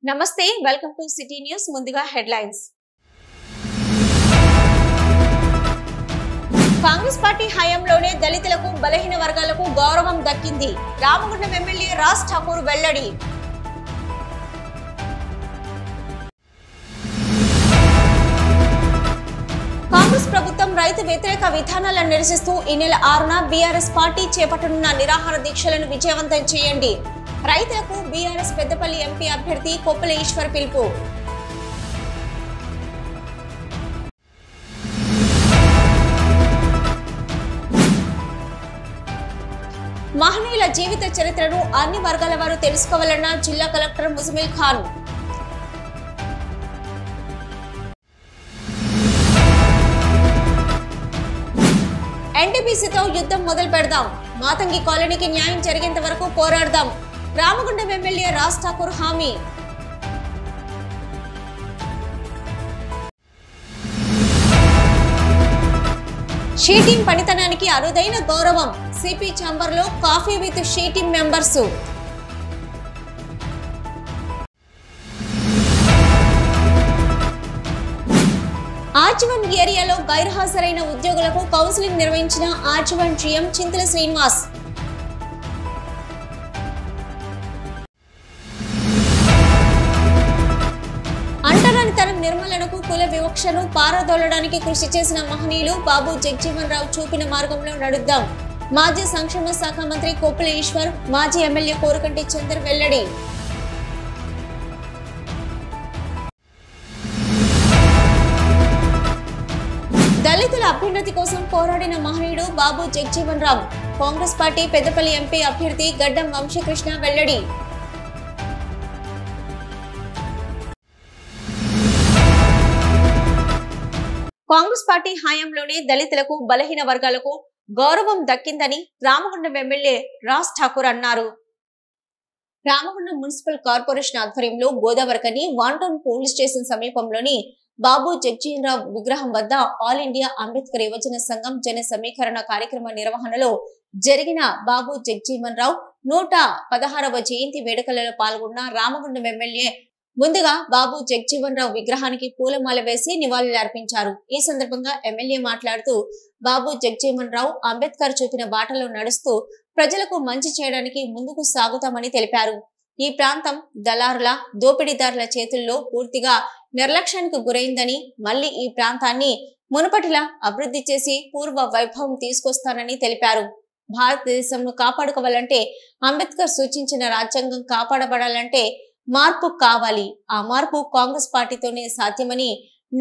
నమస్తే welcome to city news ముందుగా headlines Congress party హయాంలోనే దళితులకు బలహీన వర్గాలకు గౌరవం దక్కింది రామగుండం ఎమ్మెల్యే రాజ్ ఠాకూర్ వెల్లడి కాంగ్రెస్ ప్రభుత్వం రైతు వ్యతిరేక విధానాలను నిరసిస్తూ ఈ నెల 6న బీఆర్ఎస్ పార్టీ చేపట్టనున్న నిరాహార దీక్షలను విజయవంతం చేయండి రైతులకు బీఆర్ఎస్ పెద్దపల్లి ఎంపీ అభ్యర్థి కొప్పుల ఈశ్వర్ పిలుపు మహనీయుల జీవిత చరిత్రను అన్ని వర్గాల వారు తెలుసుకోవాలన్న జిల్లా కలెక్టర్ ముజమిల్ ఖాన్ ఎన్టీపీసీతో యుద్ధం మొదలు పెడదాం మాతంగి కాలనీకి న్యాయం జరిగేంత వరకు పోరాడదాం రామగుండం ఎమ్మెల్యే రాజ్ ఠాకూర్ హామీ షీ టీం పనితనానికి అరుదైన గౌరవం సిపి ఛాంబర్లో coffee with she team members ఆర్జీవన్ ఏరియాలో గైర్హాజరైన ఉద్యోగులకు కౌన్సిలింగ్ నిర్వహించిన ఆర్జీవన్ జీఎం చింతల శ్రీనివాస్ అంటరానితనం నిర్మూలనకు కుల వివక్షను పారదోలడానికి కృషి చేసిన మహనీయులు బాబు జగజీవన్ రావు చూపిన మార్గంలో నడుద్దాం మాజీ సంక్షేమ శాఖ మంత్రి కొప్పుల ఈశ్వర్ మాజీ ఎమ్మెల్యే కోరుకంటి చందర్ వెల్లడి దళితుల అభ్యున్నతి కోసం పోరాడిన మహనీయుడు బాబు జగజీవన్ రావు కాంగ్రెస్ పార్టీ పెద్దపల్లి ఎంపీ అభ్యర్థి గడ్డం వంశీకృష్ణ వెల్లడి కాంగ్రెస్ పార్టీ హయాంలోనే దళితులకు బలహీన వర్గాలకు గౌరవం దక్కిందని రామగుండం ఎమ్మెల్యే రాజ్ ఠాకూర్ అన్నారు. రామగుండం మున్సిపల్ కార్పొరేషన్ ఆధ్వర్యంలో గోదావరికని వాంటౌన్ పోలీస్ స్టేషన్ సమీపంలోని బాబు జగజీవన్ రావు విగ్రహం వద్ద ఆల్ ఇండియా అంబేద్కర్ యువజన సంఘం జన సమీకరణ కార్యక్రమ నిర్వహణలో జరిగిన బాబు జగజీవన్ రావు 116వ జయంతి వేడుకలలో పాల్గొన్న రామగుండం ఎమ్మెల్యే ముందుగా బాబు జగజీవన్ రావు విగ్రహానికి పూలమాల వేసి నివాళులర్పించారు. ఈ సందర్భంగా ఎమ్మెల్యే మాట్లాడుతూ బాబు జగజీవన్ రావు అంబేద్కర్ చూపిన బాటలో నడుస్తూ ప్రజలకు మంచి చేయడానికి ముందుకు సాగుతామని తెలిపారు. ఈ ప్రాంతం దళారుల దోపిడీదారుల చేతుల్లో పూర్తిగా నిర్లక్ష్యానికి గురైందని మళ్లీ ఈ ప్రాంతాన్ని మునుపటిలా అభివృద్ధి చేసి పూర్వ వైభవం తీసుకొస్తానని తెలిపారు. భారతదేశంను కాపాడుకోవాలంటే అంబేద్కర్ సూచించిన రాజ్యాంగం కాపాడబడాలంటే మార్పు కావాలి. ఆ మార్పు కాంగ్రెస్ పార్టీతోనే సాధ్యమని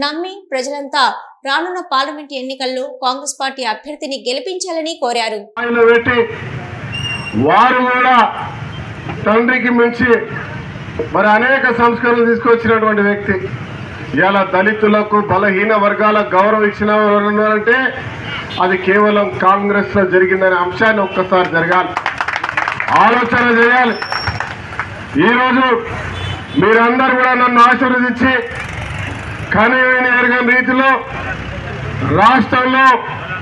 నమ్మి ప్రజలంతా రానున్న పార్లమెంట్ ఎన్నికల్లో కాంగ్రెస్ పార్టీ అభ్యర్థిని గెలిపించాలని కోరారు. తండ్రికి మించి మరి అనేక సంస్కరణలు తీసుకొచ్చినటువంటి వ్యక్తి ఇలా దళితులకు బలహీన వర్గాలకు గౌరవం ఇచ్చినారంటే అది కేవలం కాంగ్రెస్ లో జరిగిందనే అంశాన్ని ఒక్కసారి జరగాలి, ఆలోచన చేయాలి. ఈరోజు మీరందరూ కూడా నన్ను ఆశీర్వదించి కనీవిని ఎరగని రీతిలో రాష్ట్రంలో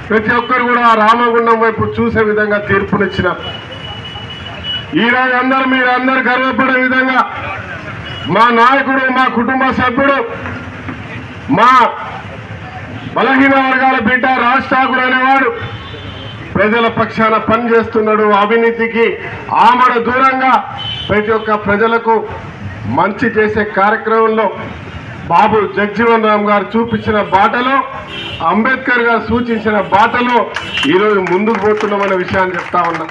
ప్రతి ఒక్కరు కూడా రామగుండం వైపు చూసే విధంగా తీర్పునిచ్చినారు. ఈరోజు మీరందరూ గర్వపడే విధంగా మా నాయకుడు, మా కుటుంబ సభ్యుడు, మా బలహీన వర్గాల బిడ్డ రాజ్ ఠాకూర్ అనేవాడు ప్రజల పక్షాన పనిచేస్తున్నాడు. అవినీతికి ఆమడ దూరంగా ప్రతి ఒక్క ప్రజలకు మంచి చేసే కార్యక్రమంలో బాబు జగజీవన్ రామ్ గారు చూపించిన బాటలో, అంబేద్కర్ గారు సూచించిన బాటలో ఈరోజు ముందుకు పోతున్నామనే విషయాన్ని చెప్తా ఉన్నా.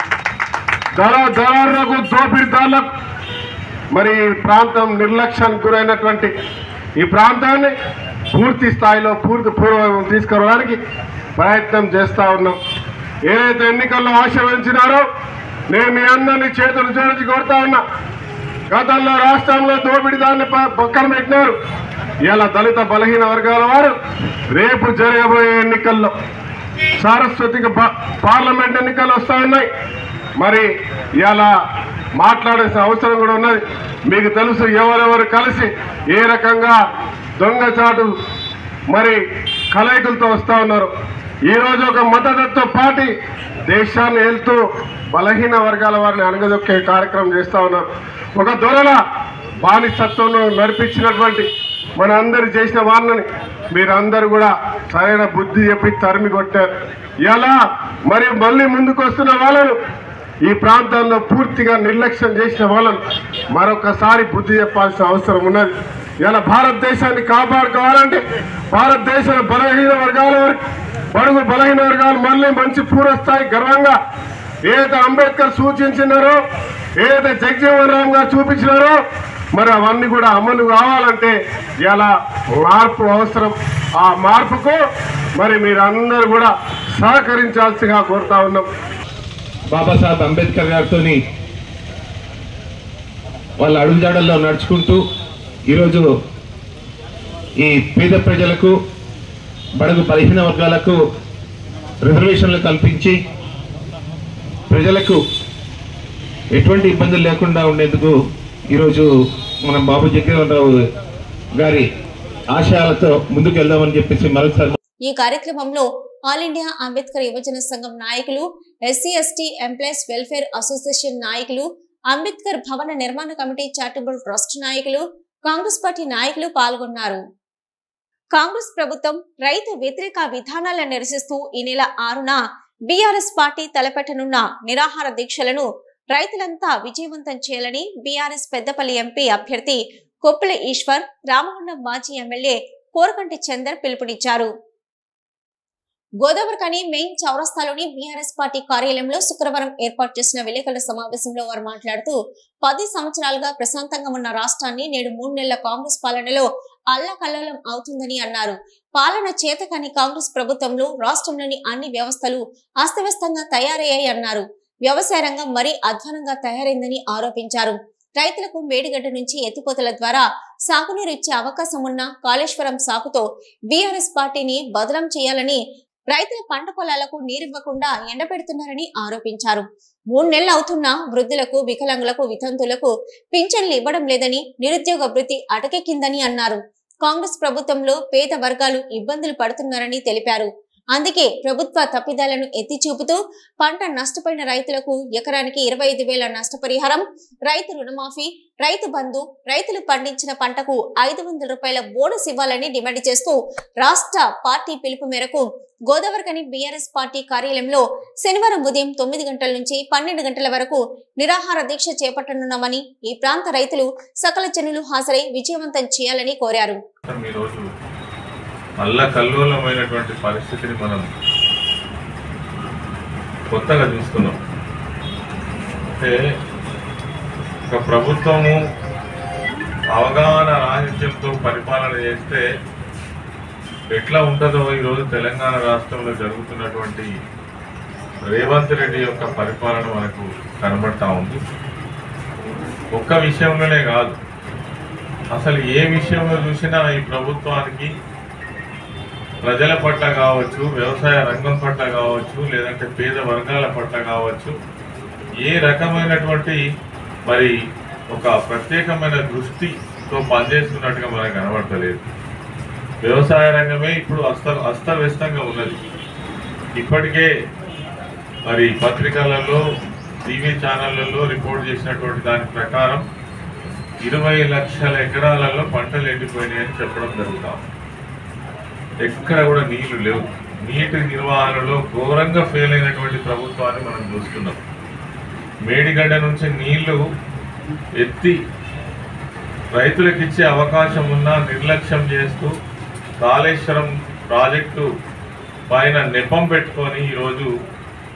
దళారులకు దోపిడీదారులకు మరి ఈ ప్రాంతం నిర్లక్ష్యానికి గురైనటువంటి ఈ ప్రాంతాన్ని పూర్తి స్థాయిలో పూర్వవైభవం తీసుకురావడానికి ప్రయత్నం చేస్తూ ఉన్నాం. ఏదైతే ఎన్నికల్లో ఆశీర్వదించినారో నేను మీ అందరినీ చేతులు జోడించి కోరుతా ఉన్నా. గతంలో రాష్ట్రంలో దోపిడీదారుని పక్కన పెట్టినారు. ఇలా దళిత బలహీన వర్గాల వారు రేపు జరగబోయే ఎన్నికల్లో సారస్వతికి పార్లమెంట్ ఎన్నికలు వస్తూ ఉన్నాయి. మరి ఇలా మాట్లాడాల్సిన అవసరం కూడా ఉన్నది. మీకు తెలుసు ఎవరెవరు కలిసి ఏ రకంగా దొంగచాటు మరి కలయికలతో వస్తూ ఉన్నారు. ఈరోజు ఒక మతతత్వ పార్టీ దేశాన్ని వెళ్తూ బలహీన వర్గాల వారిని అణగదొక్కే కార్యక్రమం చేస్తూ ఉన్నారు. ఒక దొరల బానిసత్వంలో నడిపించినటువంటి మన అందరు చేసిన వాళ్ళని మీరందరూ కూడా సరైన బుద్ధి చెప్పి తరిమి కొట్టారు. ఇలా మరి మళ్ళీ ముందుకు వస్తున్న వాళ్ళను, ఈ ప్రాంతాల్లో పూర్తిగా నిర్లక్ష్యం చేసిన వాళ్ళను మరొకసారి బుద్ధి చెప్పాల్సిన అవసరం ఉన్నది. ఇలా భారతదేశాన్ని కాపాడుకోవాలంటే భారతదేశ బలహీన వర్గాల వరకు బడుగు బలహీన వర్గాలు మళ్ళీ మంచి పూర్వస్థాయి గర్వంగా ఏదైతే అంబేద్కర్ సూచించినారో, ఏదైతే జగజీవన్ రామ్ గారు చూపించినారో, మరి అవన్నీ కూడా అమలు కావాలంటే ఇలా మార్పు అవసరం. ఆ మార్పుకు మరి మీరందరూ కూడా సహకరించాల్సిగా కోరుతా ఉన్నాం. బాబాసాహెబ్ అంబేద్కర్ గారితో వాళ్ళ అడుగుజాడల్లో నడుచుకుంటూ ఈరోజు ఈ పేద ప్రజలకు, బడుగు బలహీన వర్గాలకు రిజర్వేషన్లు కల్పించి ప్రజలకు ఎటువంటి ఇబ్బందులు లేకుండా ఉండేందుకు ఈరోజు మనం బాబు జగజీవన్ రావు గారి ఆశయాలతో ముందుకు వెళ్దామని చెప్పేసి మరొకసారి ఈ కార్యక్రమంలో ఆల్ ఇండియా అంబేద్కర్ యువజన సంఘం నాయకులు, SC ST employees welfare association నాయకులు, అంబేద్కర్ భవన నిర్మాణ కమిటీ చారిటబుల్ ట్రస్ట్ నాయకులు, కాంగ్రెస్ పార్టీ నాయకులు పాల్గొన్నారు. కాంగ్రెస్ ప్రభుత్వం రైతు వ్యతిరేక విధానాలను నిరసిస్తూ ఈ నెల 6న బీఆర్ఎస్ పార్టీ తలపెట్టనున్న నిరాహార దీక్షలను రైతులంతా విజయవంతం చేయాలని బీఆర్ఎస్ పెద్దపల్లి ఎంపీ అభ్యర్థి కొప్పుల ఈశ్వర్, రామగుండం మాజీ ఎమ్మెల్యే కోరకంటి చందర్ పిలుపునిచ్చారు. గోదావరిఖని మెయిన్ చౌరస్తాలోని బీఆర్ఎస్ పార్టీ కార్యాలయంలో శుక్రవారం ఏర్పాటు చేసిన విలేకరుల సమావేశంలో వారు మాట్లాడుతూ 10 సంవత్సరాలుగా ప్రశాంతంగా ఉన్న రాష్ట్రాన్ని నేడు 3 నెలల కాంగ్రెస్ పాలనలో అల్లకల్లోలం అవుతుందని అన్నారు. పాలన చేతకాని కాంగ్రెస్ ప్రభుత్వంలో రాష్ట్రంలోని అన్ని వ్యవస్థలు అస్తవ్యస్తంగా తయారయ్యాయి అన్నారు. వ్యవసాయ రంగం మరీ అధ్వానంగా తయారైందని ఆరోపించారు. రైతులకు మేడిగడ్డ నుంచి ఎత్తిపోతల ద్వారా సాగునీరు ఇచ్చే అవకాశం ఉన్న కాళేశ్వరం సాకుతో బీఆర్ఎస్ పార్టీని బదలం చేయాలని, రైతుల పంట పొలాలకు నీరివ్వకుండా ఎండబెడుతున్నారని ఆరోపించారు. 3 నెలలు అవుతున్నా వృద్ధులకు, వికలాంగులకు, వితంతులకు పింఛన్లు ఇవ్వడం లేదని, నిరుద్యోగ వృత్తి అటకెక్కిందని అన్నారు. కాంగ్రెస్ ప్రభుత్వంలో పేద వర్గాలు ఇబ్బందులు పడుతున్నారని తెలిపారు. అందుకే ప్రభుత్వ తప్పిదాలను ఎత్తి చూపుతూ పంట నష్టపోయిన రైతులకు ఎకరానికి 25,000 నష్టపరిహారం, రైతు రుణమాఫీ, రైతు బంధు, రైతులు పండించిన పంటకు 500 రూపాయల బోనస్ ఇవ్వాలని డిమాండ్ చేస్తూ రాష్ట్ర పార్టీ పిలుపు మేరకు గోదావరిఖని బీఆర్ఎస్ పార్టీ కార్యాలయంలో శనివారం ఉదయం 9 గంటల నుంచి 12 గంటల వరకు నిరాహార దీక్ష చేపట్టనున్నామని, ఈ ప్రాంత రైతులు సకల జనులు హాజరై విజయవంతం చేయాలని కోరారు. అల్లకల్లోలమైనటువంటి పరిస్థితిని మనం కొత్తగా చూస్తున్నాం. అంటే ఒక ప్రభుత్వము అవగాహన రాహిత్యంతో పరిపాలన చేస్తే ఎట్లా ఉంటుందో ఈరోజు తెలంగాణ రాష్ట్రంలో జరుగుతున్నటువంటి రేవంత్ రెడ్డి యొక్క పరిపాలన మనకు కనబడతా ఉంది. ఒక్క విషయంలోనే కాదు, అసలు ఏ విషయంలో చూసినా ఈ ప్రభుత్వానికి ప్రజల పట్ల కావచ్చు, వ్యవసాయ రంగం పట్ల కావచ్చు, లేదంటే పేద వర్గాల పట్ల కావచ్చు, ఏ రకమైనటువంటి మరి ఒక ప్రత్యేకమైన దృష్టితో పనిచేస్తున్నట్టుగా మనకు కనబడతలేదు. వ్యవసాయ రంగమే ఇప్పుడు అస్తవ్యస్తంగా ఉన్నది. ఇప్పటికే మరి పత్రికలలో, టీవీ ఛానళ్లలో రిపోర్ట్ చేసినటువంటి దాని ప్రకారం 20 లక్షల ఎకరాలలో పంటలు ఎండిపోయినాయని చెప్పడం జరుగుతాం. ఎక్కడ కూడా నీళ్లు లేవు. నీటి నిర్వహణలో ఘోరంగా ఫెయిల్ అయినటువంటి ప్రభుత్వాన్ని మనం చూస్తున్నాం. మేడిగడ్డ నుంచి నీళ్లు ఎత్తి రైతులకు ఇచ్చే అవకాశం ఉన్నా నిర్లక్ష్యం చేస్తూ కాళేశ్వరం ప్రాజెక్టు పైన నెపం పెట్టుకొని ఈరోజు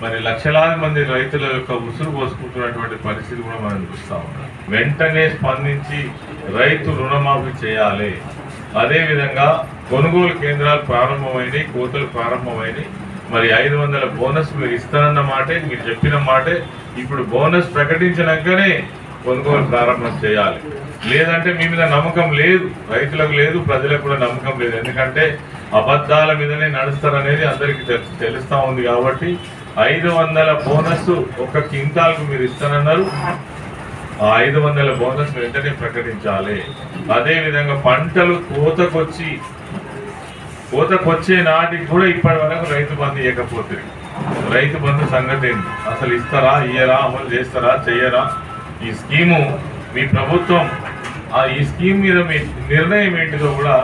మరి లక్షలాది మంది రైతుల యొక్క ఉసురు పోసుకుంటున్నటువంటి పరిస్థితి కూడా మనం చూస్తా ఉన్నాం. వెంటనే స్పందించి రైతు రుణమాఫీ చేయాలి. అదేవిధంగా కొనుగోలు కేంద్రాలు ప్రారంభమైనవి, కోతలు ప్రారంభమైనవి. మరి 500 బోనస్ మీరు ఇస్తారన్న మాటే, మీరు చెప్పిన మాటే. ఇప్పుడు బోనస్ ప్రకటించినాకనే కొనుగోలు ప్రారంభం చేయాలి. లేదంటే మీ మీద నమ్మకం లేదు, రైతులకు లేదు, ప్రజలకు కూడా నమ్మకం లేదు. ఎందుకంటే అబద్ధాల మీదనే నడుస్తారనేది అందరికీ తెలుస్తూ ఉంది. కాబట్టి 500 బోనస్ ఒక క్వింటాల్కు మీరు ఇస్తానన్నారు. ఆ 500 బోనస్ వెంటనే ప్రకటించాలి. అదేవిధంగా పంటలు కోతకొచ్చే నాటికి కూడా ఇప్పటి వరకు రైతు బంధు ఇవ్వకపోతే, రైతు బంధు సంగతి ఏంటి, అసలు ఇస్తారా, ఇయ్యరా, అమలు చేస్తారా, చెయ్యరా? ఈ స్కీము మీ ప్రభుత్వం ఈ స్కీమ్ మీద మీ నిర్ణయం ఏంటిదో కూడా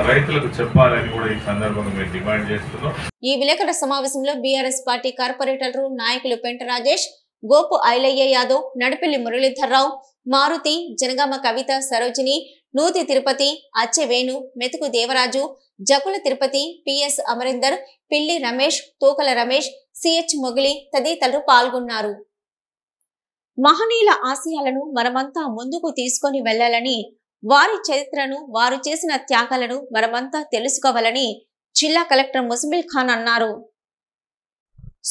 రైతులకు చెప్పాలని కూడా ఈ సందర్భంగా మేము డిమాండ్ చేస్తున్నాం. ఈ విలేకరుల సమావేశంలో బీఆర్ఎస్ పార్టీ కార్పొరేటర్లు నాయకులు పెంట రాజేష్, గోపు ఐలయ్య యాదవ్, నడిపెల్లి మురళీధర్రావు, మారుతి, జనగామ కవిత, సరోజిని, నూతి తిరుపతి, అచ్చె వేణు, మెతుకు దేవరాజు, జకుల తిరుపతి, పిఎస్ అమరీందర్, పిల్లి రమేష్, తూకల రమేష్, సిహెచ్ మొగిలి తదితరులు పాల్గొన్నారు. మహనీయుల ఆశయాలను మనమంతా ముందుకు తీసుకొని వెళ్లాలని, వారి చరిత్రను, వారు చేసిన త్యాగాలను మనమంతా తెలుసుకోవాలని జిల్లా కలెక్టర్ ముజమిల్ ఖాన్ అన్నారు.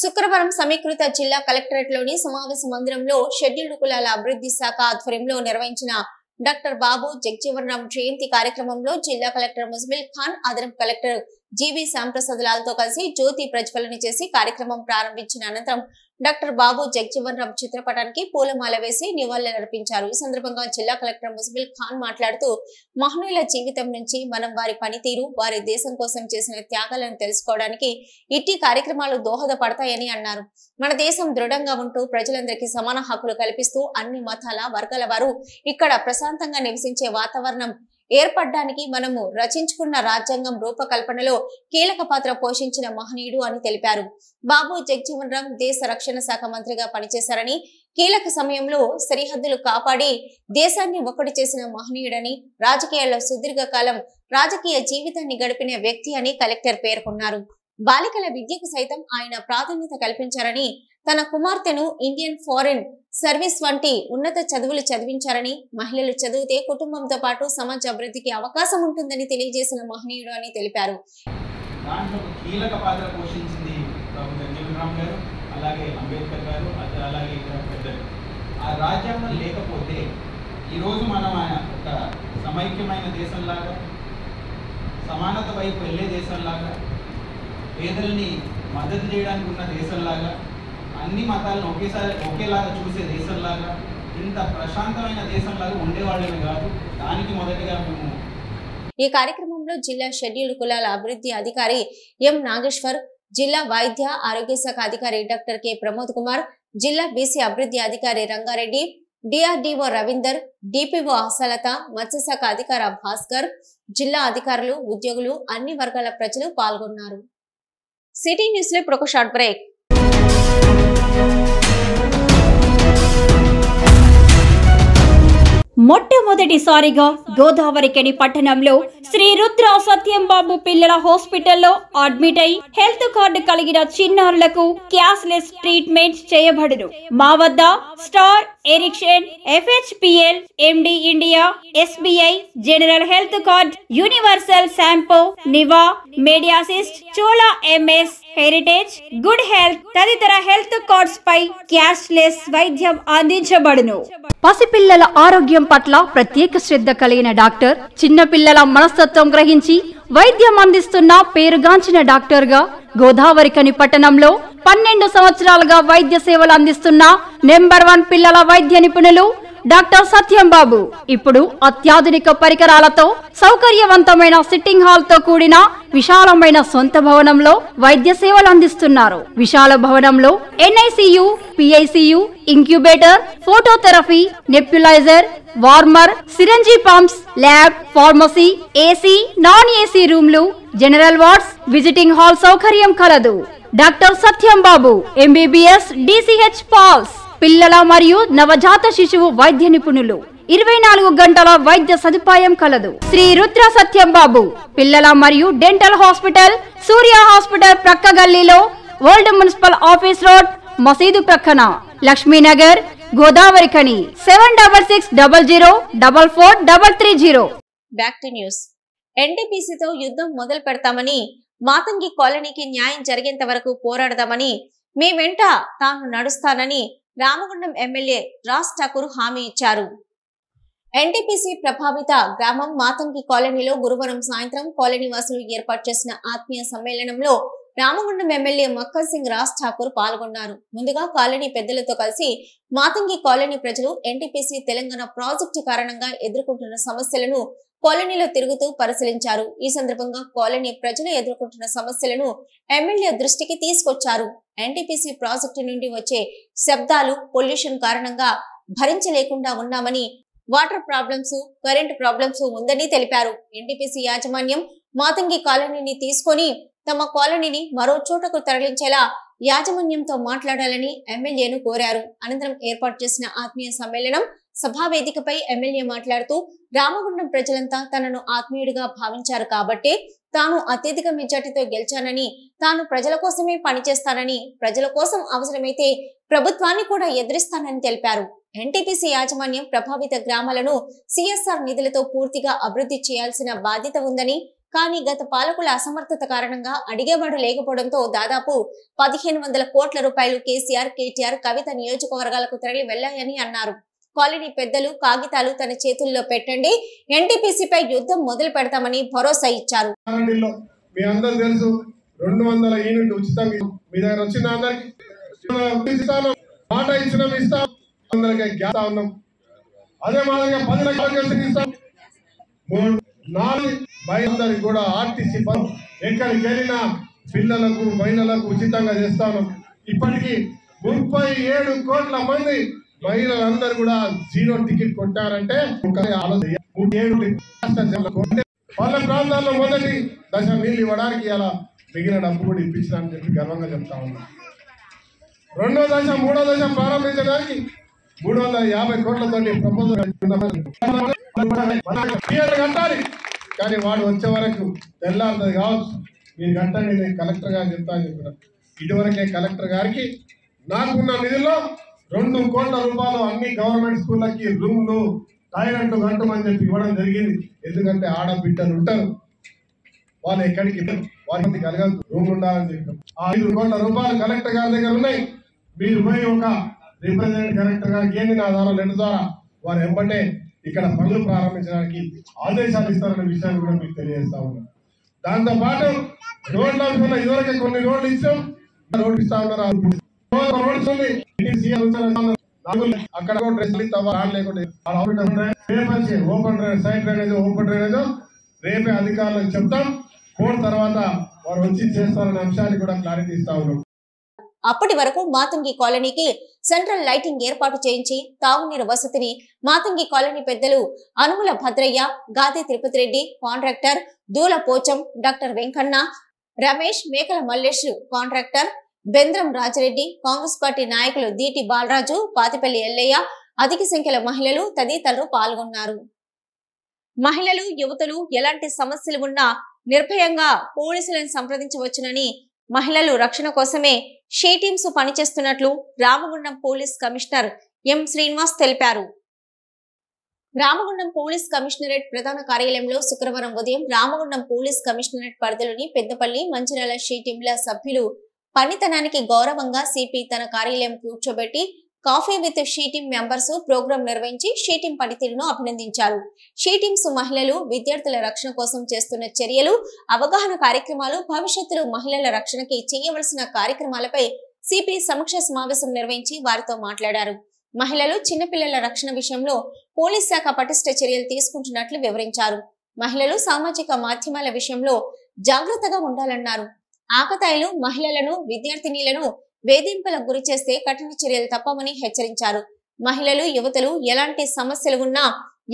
శుక్రవారం సమీకృత జిల్లా కలెక్టరేట్ లోని సమావేశ మందిరంలో షెడ్యూల్డ్ కులాల అభివృద్ధి శాఖ ఆధ్వర్యంలో నిర్వహించిన డాక్టర్ బాబు జగజీవన్ రామ్ జయంతి కార్యక్రమంలో జిల్లా కలెక్టర్ ముజమిల్ ఖాన్, అదనపు కలెక్టర్ జీవి శ్యాంప్రసాద్ లాల్తో కలిసి జ్యోతి ప్రజ్వలన చేసి కార్యక్రమం ప్రారంభించిన అనంతరం డాక్టర్ బాబు జగజీవన్ రామ్ చిత్రపటానికి పూలమాల వేసి నివాళులర్పించారు. ఈ సందర్భంగా జిల్లా కలెక్టర్ ముజమిల్ ఖాన్ మాట్లాడుతూ, మహనీయుల జీవితం నుంచి మనం వారి పనితీరు, వారి దేశం కోసం చేసిన త్యాగాలను తెలుసుకోవడానికి ఇట్టి కార్యక్రమాలు దోహదపడతాయని అన్నారు. మన దేశం దృఢంగా ఉంటూ ప్రజలందరికీ సమాన హక్కులు కల్పిస్తూ అన్ని మతాల, వర్గాల వారు ఇక్కడ ప్రశాంతంగా నివసించే వాతావరణం ఏర్పడడానికి మనము రచించుకున్న రాజ్యాంగం రూపకల్పనలో కీలక పాత్ర పోషించిన మహనీయుడు అని తెలిపారు. బాబు జగజీవన్ రామ్ దేశ రక్షణ శాఖ మంత్రిగా పనిచేశారని, కీలక సమయంలో సరిహద్దులు కాపాడి దేశాన్ని ఒక్కటి చేసిన మహనీయుడని, రాజకీయాల్లో సుదీర్ఘకాలం రాజకీయ జీవితాన్ని గడిపిన వ్యక్తి అని కలెక్టర్ పేర్కొన్నారు. బాలికల విద్యకు సైతం ఆయన ప్రాధాన్యత కల్పించారని, తన కుమార్తెను ఇండియన్ ఫారెన్ సర్వీస్ వంటి ఉన్నత చదువులు చదివించారని, మహిళలు చదివితే కుటుంబంతో పాటు సమాజ అభివృద్ధికి అవకాశం ఉంటుందని తెలియజేసిన మహనీయుడు అని తెలిపారు. దాంట్లో కీలక పాత్ర పోషించింది బాబు జగజీవన్ రామ్ గారు, అలాగే అంబేద్కర్ గారు, అలాగే ఇతర పెద్దలు. ఆ రాజ్యాంగం లేకపోతే ఈరోజు మనం ఒక సమైక్యమైన దేశంలాగా, సమానత వైపు వెళ్ళే దేశంలాగా, పేదల్ని మద్దతు చేయడానికి ఉన్న దేశంలాగా, అన్ని మతాలను ఒకేలాగా చూసే దేశంలాగా, ఇంత ప్రశాంతమైన దేశంలాగా ఉండేవాళ్ళమే కాదు. దానికి మొదటిగా మేము ఈ కార్యక్రమంలో జిల్లా షెడ్యూల్డ్ కులాల అభివృద్ధి అధికారి ఎం నాగేశ్వర్, జిల్లా వైద్య ఆరోగ్య శాఖ అధికారి డాక్టర్ కె ప్రమోద్ కుమార్, జిల్లా బీసీ అభివృద్ధి అధికారి రంగారెడ్డి, డిఆర్డీఓ రవీందర్, డిపిఓ హసలత, మత్స్యశాఖ అధికారి భాస్కర్, జిల్లా అధికారులు, ఉద్యోగులు, అన్ని వర్గాల ప్రజలు పాల్గొన్నారు. సిటీ న్యూస్ లో ఇప్పుడు ఒక షార్ట్ బ్రేక్. మొట్టమొదటిసారిగా గోదావరికని పట్టణంలో శ్రీ రుద్ర సత్యం బాబు పిల్లల హాస్పిటల్లో అడ్మిట్ అయి హెల్త్ కార్డు కలిగిన చిన్నారులకు క్యాష్లెస్ ట్రీట్మెంట్ చేయబడును. మా వద్ద స్టార్, ఎరిక్షన్, FHPL, MD India, SBI, general health card, Universal Sompo, Niva, Medi Assist, Chola MS, Heritage, good health తదితర హెల్త్ కార్డ్స్ పై క్యాష్లెస్ వైద్యం అందించబడును. పసిపిల్లల ఆరోగ్యం పట్ల ప్రత్యేక శ్రద్ధ కలిగిన డాక్టర్, చిన్నపిల్లల మనస్తత్వం గ్రహించి వైద్యం అందిస్తున్న పేరుగాంచిన డాక్టర్ గా గోదావరికని పట్టణంలో 12 సంవత్సరాలుగా వైద్య సేవలు అందిస్తున్న నెంబర్ 1 పిల్లల వైద్య నిపుణులు డాక్టర్ సత్యం బాబు ఇప్పుడు అత్యాధునిక పరికరాలతో సౌకర్యవంతమైన సిట్టింగ్ హాల్ తో కూడిన విశాలమైన సొంత భవనంలో వైద్య సేవలు అందిస్తున్నారు. విశాల భవనంలో NICU, PICU, incubator, phototherapy, nebuliser, warmer, సిరంజీ pumps, lab, pharmacy, AC, non AC రూమ్లు, జనరల్ వార్డ్స్, విజిటింగ్ హాల్ సౌకర్యం కలదు. డాక్టర్ సత్యం బాబు MBBS, DCH పాల్స్, పిల్లల మరియు నవజాత శిశువు వైద్య నిపుణులు, 24 గంటల వైద్య సదుపాయం కలదు. శ్రీ రుద్ర సత్యం బాబు పిల్లల మరియు డెంటల్ హాస్పిటల్, సూర్య హాస్పిటల్ ప్రక్క గల్లీలో, ఓల్డ్ మున్సిపల్ ఆఫీస్ రోడ్, మసీదు ప్రక్కన, Laxminagar, Godavarikhani. 760000443330. Back to news. NTPCతో యుద్ధం మొదలు పెడతామని, మాతంగి కాలనీకి న్యాయం జరిగేంత వరకు పోరాడదామని, మీ వెంట తాను నడుస్తానని రామగుండం ఎమ్మెల్యే రాజ్ ఠాకూర్ హామీ ఇచ్చారు. NTPC ప్రభావిత గ్రామం మాతంగి కాలనీలో గురువారం సాయంత్రం కాలనీ వాసులు ఏర్పాటు చేసిన ఆత్మీయ సమ్మేళనంలో రామగుండం ఎమ్మెల్యే మక్కన్ సింగ్ రాజ్ ఠాకూర్ పాల్గొన్నారు. ముందుగా కాలనీ పెద్దలతో కలిసి మాతంగి కాలనీ ప్రజలు NTPC తెలంగాణ ప్రాజెక్టు కారణంగా ఎదుర్కొంటున్న సమస్యలను కాలనీలో తిరుగుతూ పరిశీలించారు. ఈ సందర్భంగా కాలనీ ప్రజలు ఎదుర్కొంటున్న సమస్యలను ఎమ్మెల్యే దృష్టికి తీసుకొచ్చారు. NTPC ప్రాజెక్టు నుండి వచ్చే శబ్దాలు, పొల్యూషన్ కారణంగా భరించలేకుండా ఉన్నామని, వాటర్ ప్రాబ్లమ్స్, కరెంటు ప్రాబ్లమ్స్ ఉందని తెలిపారు. ఎన్టీపీసీ యాజమాన్యం మాతంగి కాలనీని తీసుకొని తమ కాలనీని మరో చోటకు తరలించేలా యాజమాన్యంతో మాట్లాడాలని ఎమ్మెల్యేను కోరారు. అనంతరం ఏర్పాటు చేసిన ఆత్మీయ సమ్మేళనం సభావేదికపై ఎమ్మెల్యే మాట్లాడుతూ రామగుండం ప్రజలంతా తనను ఆత్మీయుడిగా భావించారు కాబట్టి తాను అత్యధిక మెజార్టీతో గెలిచానని, తాను ప్రజల కోసమే పనిచేస్తానని, ప్రజల కోసం అవసరమైతే ప్రభుత్వాన్ని కూడా ఎదిరిస్తానని తెలిపారు. ఎన్టీపీసీ యాజమాన్యం ప్రభావిత గ్రామాలను సిఎస్ఆర్ నిధులతో పూర్తిగా అభివృద్ధి చేయాల్సిన బాధ్యత ఉందని, కానీ గత పాలకుల అసమర్థత కారణంగా అడిగేవాడు లేకపోవడంతో దాదాపు 1500 కోట్ల రూపాయలు కేసీఆర్, కేటీఆర్, కవిత నియోజకవర్గాలకు తరలి వెళ్లాయని అన్నారు. కాలనీ పెద్దలు కాగితాలు తన చేతుల్లో పెట్టండి, ఎన్టీపీసీపై యుద్ధం మొదలు పెడతామని భరోసా ఇచ్చారు. మీ అందరూ తెలుసు 200 యూనిట్లు ఉచితంగా మీ దగ్గర వచ్చిన అందరికి మాట ఇచ్చిన ఇస్తాం, అందరికీ గ్యాస్ ఉన్నాం. అదే మాదిరిగా 10 లక్షలు ఇస్తాం. 4 అందరికి కూడా ఆర్టీసీ ఎక్కడికి వెళ్ళినా పిల్లలకు మహిళలకు ఉచితంగా చేస్తాను. ఇప్పటికీ 37 కోట్ల మంది మహిళలందరూ కూడా 0 టికెట్ కొట్టారంటే వాళ్ళ ప్రాంతాల్లో మొదటి దశ నీళ్ళు ఇవ్వడానికి ఇలా మిగిలిన డబ్బు కూడా ఇప్పించడానికి చెప్పి గర్వంగా చెప్తా ఉన్నాం. 2వ దశ 3వ దశ ప్రారంభించడానికి 350 కోట్లతోటి ప్రపోజల్ కట్టాలి. కానీ వాడు వచ్చే వరకు తెల్లారుతుంది కావచ్చు. మీరు కట్టండి, నేను కలెక్టర్ గారు చెప్తా అని చెప్పిన. ఇటువరకే కలెక్టర్ గారికి నాకున్న నిధుల్లో 2 కోట్ల రూపాయలు అన్ని గవర్నమెంట్ స్కూళ్ళకి రూమ్లు, టాయిలెట్లు కట్టమని చెప్పి ఇవ్వడం జరిగింది. ఎందుకంటే ఆడబిడ్డలు ఉంటారు, వాళ్ళు ఎక్కడికి వాళ్ళకి కలగదు, రూమ్ ఉండాలని చెప్పాం. ఆ 5 కోట్ల రూపాయలు కలెక్టర్ గారి దగ్గర ఉన్నాయి. మీరు పోయి ఒక రిప్రజెంటేటివ్ కలెక్టర్ గారికి ఏంటి నా ద్వారా లెటర్ ద్వారా వారు వెంబటే ఇక్కడ పనులు ప్రారంభించడానికి ఆదేశాలు ఇస్తారనే విషయాన్ని కూడా మీకు తెలియజేస్తా ఉన్నాం. దాంతో పాటు రోడ్ల విషయంలో ఇదివరకే కొన్ని రోడ్లు ఇచ్చాం, రోడ్లు ఇస్తా ఉన్నారు. అక్కడ open side drainage, open drainage రేపే అధికారులకు చెప్తాం. కోడ్ తర్వాత వారు వచ్చి చేస్తారనే అంశాన్ని కూడా క్లారిటీ ఇస్తా ఉన్నాం. అప్పటి వరకు మాతంగి కాలనీకి సెంట్రల్ లైటింగ్ ఏర్పాటు చేయించి తాగునీరు వసతిని మాతంగి కాలనీ పెద్దలు అనుముల భద్రయ్య, గాదే తిరుపతి రెడ్డి కాంట్రాక్టర్, దూల పోచం, డాక్టర్ వెంకన్న, రమేష్, మేకల మల్లేష్ కాంట్రాక్టర్, బెంద్రం రాజిరెడ్డి, కాంగ్రెస్ పార్టీ నాయకులు దీటి బాలరాజు, పాతిపల్లి ఎల్లయ్య, అధిక సంఖ్యలో మహిళలు తదితరులు పాల్గొన్నారు. మహిళలు, యువతులు ఎలాంటి సమస్యలు ఉన్నా నిర్భయంగా పోలీసులను సంప్రదించవచ్చునని, మహిళలు రక్షణ కోసమే షీ టీమ్స్ పనిచేస్తున్నట్లు Ramagundam police commissioner M Srinivas తెలిపారు. రామగుండం పోలీస్ కమిషనరేట్ ప్రధాన కార్యాలయంలో శుక్రవారం ఉదయం రామగుండం పోలీస్ కమిషనరేట్ పరిధిలోని పెద్దపల్లి, మంచిర్యాల షీ టీంల సభ్యులు పనితనానికి గౌరవంగా సిపి తన కార్యాలయం కూర్చోబెట్టి coffee with she team members programme నిర్వహించి షీ టీం పనితీరును అభినందించారు. షీ టీమ్స్ మహిళలు, విద్యార్థుల రక్షణ కోసం చేస్తున్న చర్యలు, అవగాహన కార్యక్రమాలు, భవిష్యత్తులో మహిళల రక్షణకి చేయవలసిన కార్యక్రమాలపై సిపి సమీక్ష సమావేశం నిర్వహించి వారితో మాట్లాడారు. మహిళలు, చిన్నపిల్లల రక్షణ విషయంలో పోలీస్ శాఖ పటిష్ట చర్యలు తీసుకుంటున్నట్లు వివరించారు. మహిళలు సామాజిక మాధ్యమాల విషయంలో జాగ్రత్తగా ఉండాలన్నారు. ఆకతాయిలు మహిళలను, విద్యార్థినీలను వేధింపులకు గురి చేస్తే కఠిన చర్యలు తప్పవని హెచ్చరించారు. మహిళలు, యువతలు ఎలాంటి సమస్యలు ఉన్నా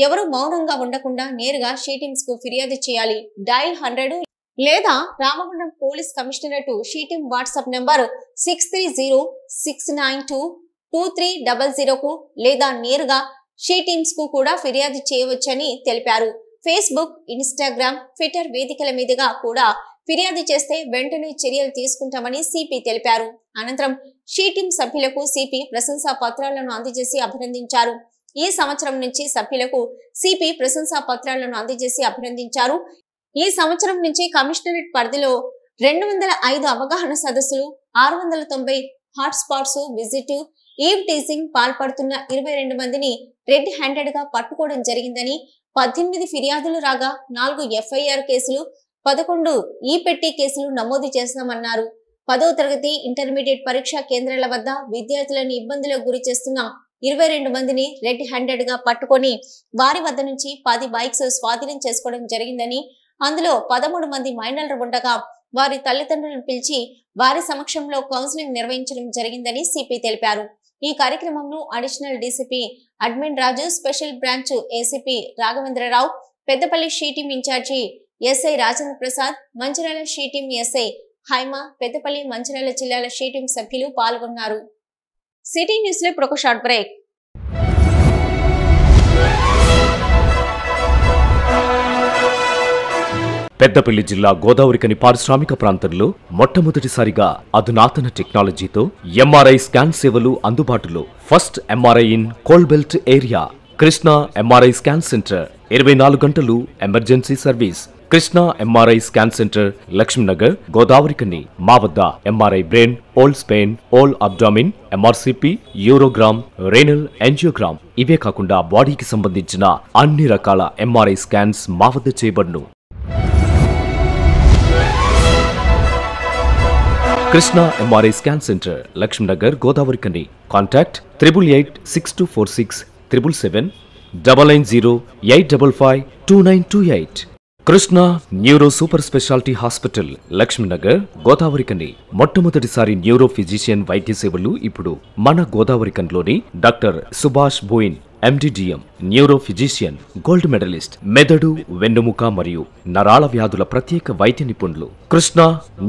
ఎవరు మౌనంగా ఉండకుండా నేరుగా షీ టీమ్స్ కు ఫిర్యాదు చేయాలి. డయల్ 100 లేదా Ramagundam police commissionerate she team WhatsApp number 6306922300 కు లేదా నేరుగా షీ టీమ్స్ కు కూడా ఫిర్యాదు చేయవచ్చని తెలిపారు. ఫేస్బుక్, ఇన్స్టాగ్రామ్, ట్విట్టర్ వేదికల మీదుగా కూడా ఫిర్యాదు చేస్తే వెంటనే చర్యలు తీసుకుంటామని సిపి తెలిపారు. అనంతరం షీ టీం సభ్యులకు సిపి ప్రశంసా పత్రాలను అందజేసి అభినందించారు. ఈ సంవత్సరం నుంచి సభ్యులకు సిపి ప్రశంసా పత్రాలను అందజేసి అభినందించారు. ఈ సంవత్సరం నుంచి కమిషనరేట్ పరిధిలో 205 అవగాహన సదస్సులు, 690 hot spots visit, eve teasing పాల్పడుతున్న 22 మందిని రెడ్ హ్యాండెడ్ గా పట్టుకోవడం జరిగిందని, 18 ఫిర్యాదులు రాగా 4 FIR కేసులు, 11 ఈ పెట్టి కేసులు నమోదు చేస్తామన్నారు. 10వ తరగతి, ఇంటర్మీడియట్ పరీక్షా కేంద్రాల వద్ద విద్యార్థులను ఇబ్బందులకు గురి చేస్తున్న 22 మందిని రెడ్ హ్యాండెడ్ గా పట్టుకొని వారి వద్ద నుంచి 10 బైక్స్ స్వాధీనం చేసుకోవడం జరిగిందని, అందులో 13 మంది మైనర్లు ఉండగా వారి తల్లిదండ్రులను పిలిచి వారి సమక్షంలో కౌన్సిలింగ్ నిర్వహించడం జరిగిందని సిపి తెలిపారు. ఈ కార్యక్రమంలో additional DCP admin Raju, special branch ACP Raghavendra Rao, Peddapalli she team incharge SI Rajendra Prasad, Mancherial she team SI Haima, Peddapalli Mancherial జిల్లాల షీ టీం సభ్యులు పాల్గొన్నారు. సిటీ న్యూస్ లో ఇప్పుడు ఒక షార్ట్ బ్రేక్. పెద్దపల్లి జిల్లా గోదావరికని పారిశ్రామిక ప్రాంతంలో మొట్టమొదటిసారిగా అధునాతన టెక్నాలజీతో ఎంఆర్ఐ స్కాన్ సేవలు అందుబాటులో. First MRI in coal belt area. Krishna MRI scan centre 24 గంటలు emergency service. Krishna MRI scan centre, Lakshmi Nagar, Godavarikhani. మా వద్ద MRI brain, whole spine, whole abdomen, MRCP, urogram, renal angiogram, ఇవే కాకుండా బాడీకి సంబంధించిన అన్ని రకాల ఎంఆర్ఐ స్కాన్స్ మా వద్ద చేయబడును. Krishna MRI scan centre, Lakshmi Nagar, Godavarikhani. Contact 888646 777 99085552928. Krishna neuro super speciality hospital, Laxminagar, Godavarikhani. మొట్టమొదటిసారి న్యూరో ఫిజిషియన్ వైద్య సేవలు ఇప్పుడు మన గోదావరికన్లోని doctor Subhash Boyin MD DM, neuro physician, gold medalist, మెదడు, వెన్నుముక మరియు నరాల వ్యాధుల ప్రత్యేక వైద్య నిపుణులు. Krishna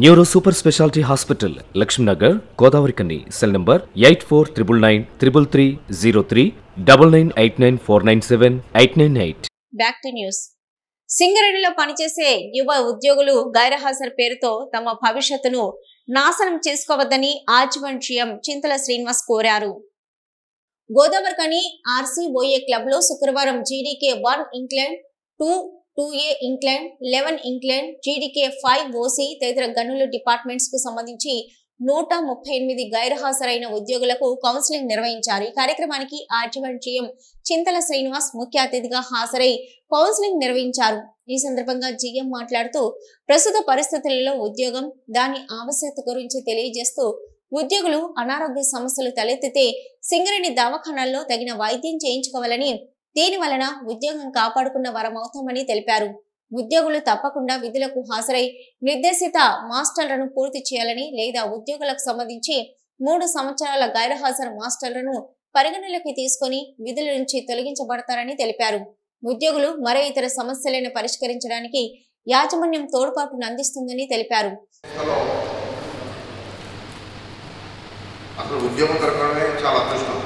neuro super speciality hospital, Laxminagar, Godavarikhani. Cell number 84993303 9989497898. Back to news. సింగరేణిలో పనిచేసే యువ ఉద్యోగులు గైర్హాజరు పేరుతో తమ భవిష్యత్తును నాశనం చేసుకోవద్దని ఆజీవన్ జీఎం చింతల శ్రీనివాస్ కోరారు. గోదావరికని ఆర్సీఓఏ క్లబ్ లో శుక్రవారం GDK 1 England, 2A England, 11 England, GDK 5 OC తదితర గనుల డిపార్ట్మెంట్స్ కు సంబంధించి 138 గైర్హాజరైన ఉద్యోగులకు కౌన్సిలింగ్ నిర్వహించారు. ఈ కార్యక్రమానికి ఆజీవన్ జీఎం చింతల శ్రీనివాస్ ముఖ్య అతిథిగా హాజరై కౌన్సిలింగ్ నిర్వహించారు. ఈ సందర్భంగా జీఎం మాట్లాడుతూ ప్రస్తుత పరిస్థితులలో ఉద్యోగం, దాని ఆవశ్యకత గురించి తెలియజేస్తూ ఉద్యోగులు అనారోగ్య సమస్యలు తలెత్తితే సింగరేణి దవాఖానాల్లో తగిన వైద్యం చేయించుకోవాలని, దీని వలన ఉద్యోగం కాపాడుకున్న వరమవుతామని తెలిపారు. ఉద్యోగులు తప్పకుండా విధులకు హాజరై నిర్దేశిత మాస్టర్లను పూర్తి చేయాలని, లేదా ఉద్యోగులకు సంబంధించి 3 సంవత్సరాల గైర్హాజరు మాస్టర్లను పరిగణలోకి తీసుకుని విధుల నుంచి తొలగించబడతారని తెలిపారు. ఉద్యోగులు మరే ఇతర సమస్యలను పరిష్కరించడానికి యాజమాన్యం తోడ్పాటును అందిస్తుందని తెలిపారు. అసలు ఉద్యోగం దొరకడమే చాలా అదృష్టం.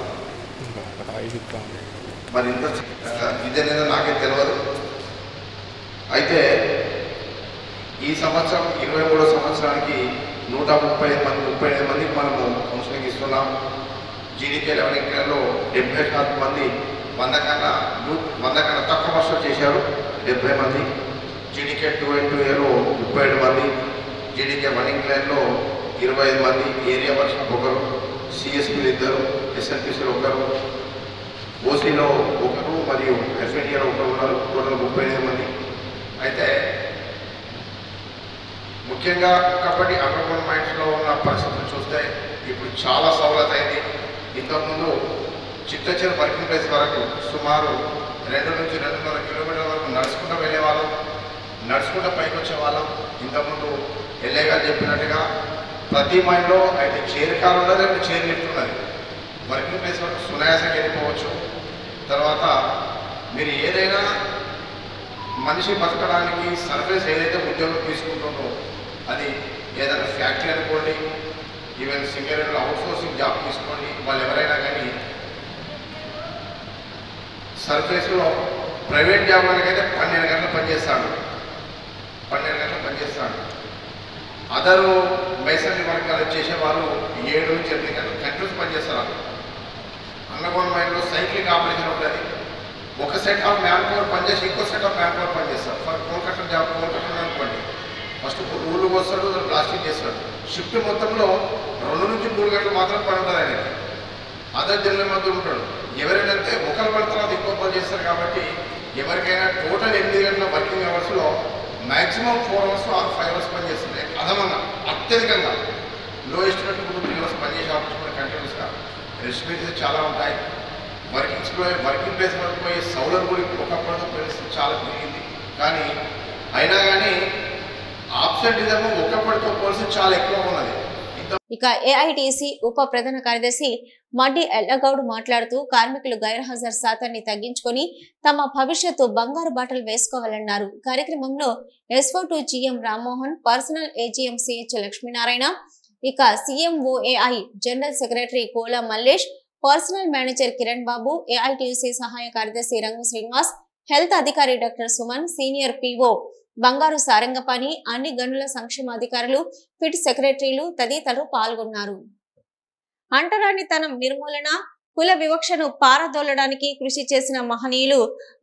మరి ఇంత ఇదేనేదో నాకే తెలియదు. అయితే ఈ సంవత్సరం 23వ సంవత్సరానికి 135 మందికి మనము కౌన్సిలింగ్ ఇస్తున్నాం. జీడీకే 11 ఇంగ్లాండ్లో 74 మంది 100 కన్నా తక్కువ వర్షాలు చేశారు, 70 మంది. జీడీకే 2A లో 37 మంది, జీడీకే 1 ఇంగ్లాండ్లో 25 మంది, ఏరియా వర్షం 1, సిఎస్పీలు 2, ఎస్ఎన్పిసిలో 1, ఓసీలో 1 మరియు ఎఫ్ఎన్ఏలో 1 ఉన్నారు. టోటల్ 35 మంది. అయితే ముఖ్యంగా ఒకప్పటి అండర్గ్రౌండ్ మైన్స్లో ఉన్న పరిస్థితులు చూస్తే ఇప్పుడు చాలా సౌలత అయింది. ఇంతకుముందు చిట్టచెరు వర్కింగ్ ప్లేస్ వరకు సుమారు 2 నుంచి 2.5 కిలోమీటర్ల వరకు నడుచుకుంటూ వెళ్ళేవాళ్ళం, నడుచుకుంటూ పైకి వచ్చేవాళ్ళం. ఇంతకుముందు ఎల్ఏ గారు చెప్పినట్టుగా ప్రతి మైండ్లో అయితే చైర్ కార్ ఉన్నది, లేకపోతే చైర్ లిఫ్ట్ ఉన్నది. వర్కింగ్ ప్లేస్ వరకు సునాయాసంగా వెళ్ళిపోవచ్చు. తర్వాత మీరు ఏదైనా మనిషి బతకడానికి సర్వీస్ ఏదైతే ఉద్యోగం తీసుకుంటుందో, అది ఏదైనా ఫ్యాక్టరీ అనుకోండి, ఈవెన్ సింగరేణిలో అవుట్సోర్సింగ్ జాబ్ తీసుకోండి, వాళ్ళు ఎవరైనా కానీ సర్వీస్లో ప్రైవేట్ జాబ్ వాళ్ళకైతే 12 గంటలు పనిచేస్తాడు. అదరు మైసరీ వర్గాలు చేసేవాళ్ళు 7 నుంచి 8 గంటలు కంటిన్యూస్ పనిచేస్తారు. అండర్గ్రౌండ్ మైన్లో సైక్లింగ్ ఆపరేషన్ ఉంటుంది. ఒక సెట్ ఆఫ్ మ్యాన్ పవర్ పనిచేసి ఇంకో సెట్ ఆఫ్ మ్యాన్ పవర్ పనిచేస్తారు. ఫర్ కోల్కట్టా జాబ్ కోల్కట్టా అనుకోండి, ఫస్ట్ ఊళ్ళకి వస్తాడు, ప్లాస్టింగ్ చేస్తాడు. షిఫ్ట్ మొత్తంలో 2 నుంచి 3 గంటలు మాత్రం పని ఉంటుంది ఆయనకి. అదర్ జిల్లా మధ్య ఉంటాడు. ఎవరైనా ఒకరి పని తర్వాత ఇంకో పని చేస్తారు. కాబట్టి ఎవరికైనా టోటల్ 8 గంటల వర్కింగ్ అవర్స్లో మ్యాక్సిమం 4 అవర్స్ ఆర్ 5 అవర్స్ పనిచేస్తుంది. అదమన్నా అత్యధికంగా లోయెస్ట్ కంటే 3 అవర్స్ పనిచేసే ఆపర్చునిటీ కంటిన్యూస్గా. రెస్పాన్సిబిలిటీస్ చాలా ఉంటాయి. వర్కింగ్ ప్లేస్ వరకు పోయి సౌలర్ కూడా ఒకప్పటితో పరిస్థితి చాలా పెరిగింది. కానీ అయినా కానీ ఆబ్సెంటిజం ఒకప్పటితో పోలిసి చాలా ఎక్కువ ఉన్నది. ఇక ఏఐటీసీ ఉప ప్రధాన కార్యదర్శి మడ్డి ఎల్లగౌడ్ మాట్లాడుతూ కార్మికులు గైర్హాజరు శాతాన్ని తగ్గించుకొని తమ భవిష్యత్తు బంగారు బాటలు వేసుకోవాలన్నారు. కార్యక్రమంలో SO two GM Rammohan, personnel AGM CH Lakshminarayana, ఇక CMOAI general secretary Kola Mallesh, personnel manager Kiran Babu, AITC సహాయ కార్యదర్శి రంగు శ్రీనివాస్, హెల్త్ అధికారి doctor Suman, senior PO Bangaru Sarangapani, అన్ని గనుల సంక్షేమ అధికారులు, ఫిట్ సెక్రటరీలు తదితరులు పాల్గొన్నారు. అంటరానితనం నిర్మూలన, కుల వివక్షను పారదోలడానికి కృషి చేసిన మహనీయులు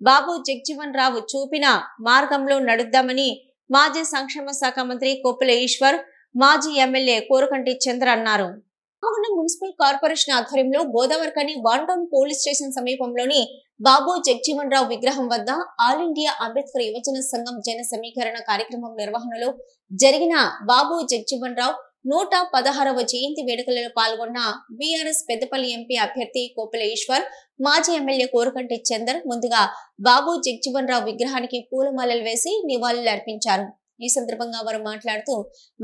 బాబు జగ్జీవన్ రావు చూపిన మార్గంలో నడుద్దామని మాజీ సంక్షేమ శాఖ మంత్రి కొప్పుల ఈశ్వర్, మాజీ ఎమ్మెల్యే కోరుకంటి చంద్ర అన్నారు. రామగుండం మున్సిపల్ కార్పొరేషన్ ఆధ్వర్యంలో Godavarikhani one town police station సమీపంలోని బాబు జగ్జీవన్ రావు విగ్రహం వద్ద ఆల్ ఇండియా అంబేద్కర్ యువజన సంఘం జన సమీకరణ కార్యక్రమం నిర్వహణలో జరిగిన బాబు జగ్జీవన్ రావు 116వ జయంతి వేడుకలలో పాల్గొన్న బీఆర్ఎస్ పెద్దపల్లి ఎంపీ అభ్యర్థి కోపుల ఈశ్వర్, మాజీ ఎమ్మెల్యే కోరుకంటి చందర్ ముందుగా బాబు జగ్జీవన్ రావు విగ్రహానికి పూలమాలలు వేసి నివాళులు అర్పించారు. ఈ సందర్భంగా వారు మాట్లాడుతూ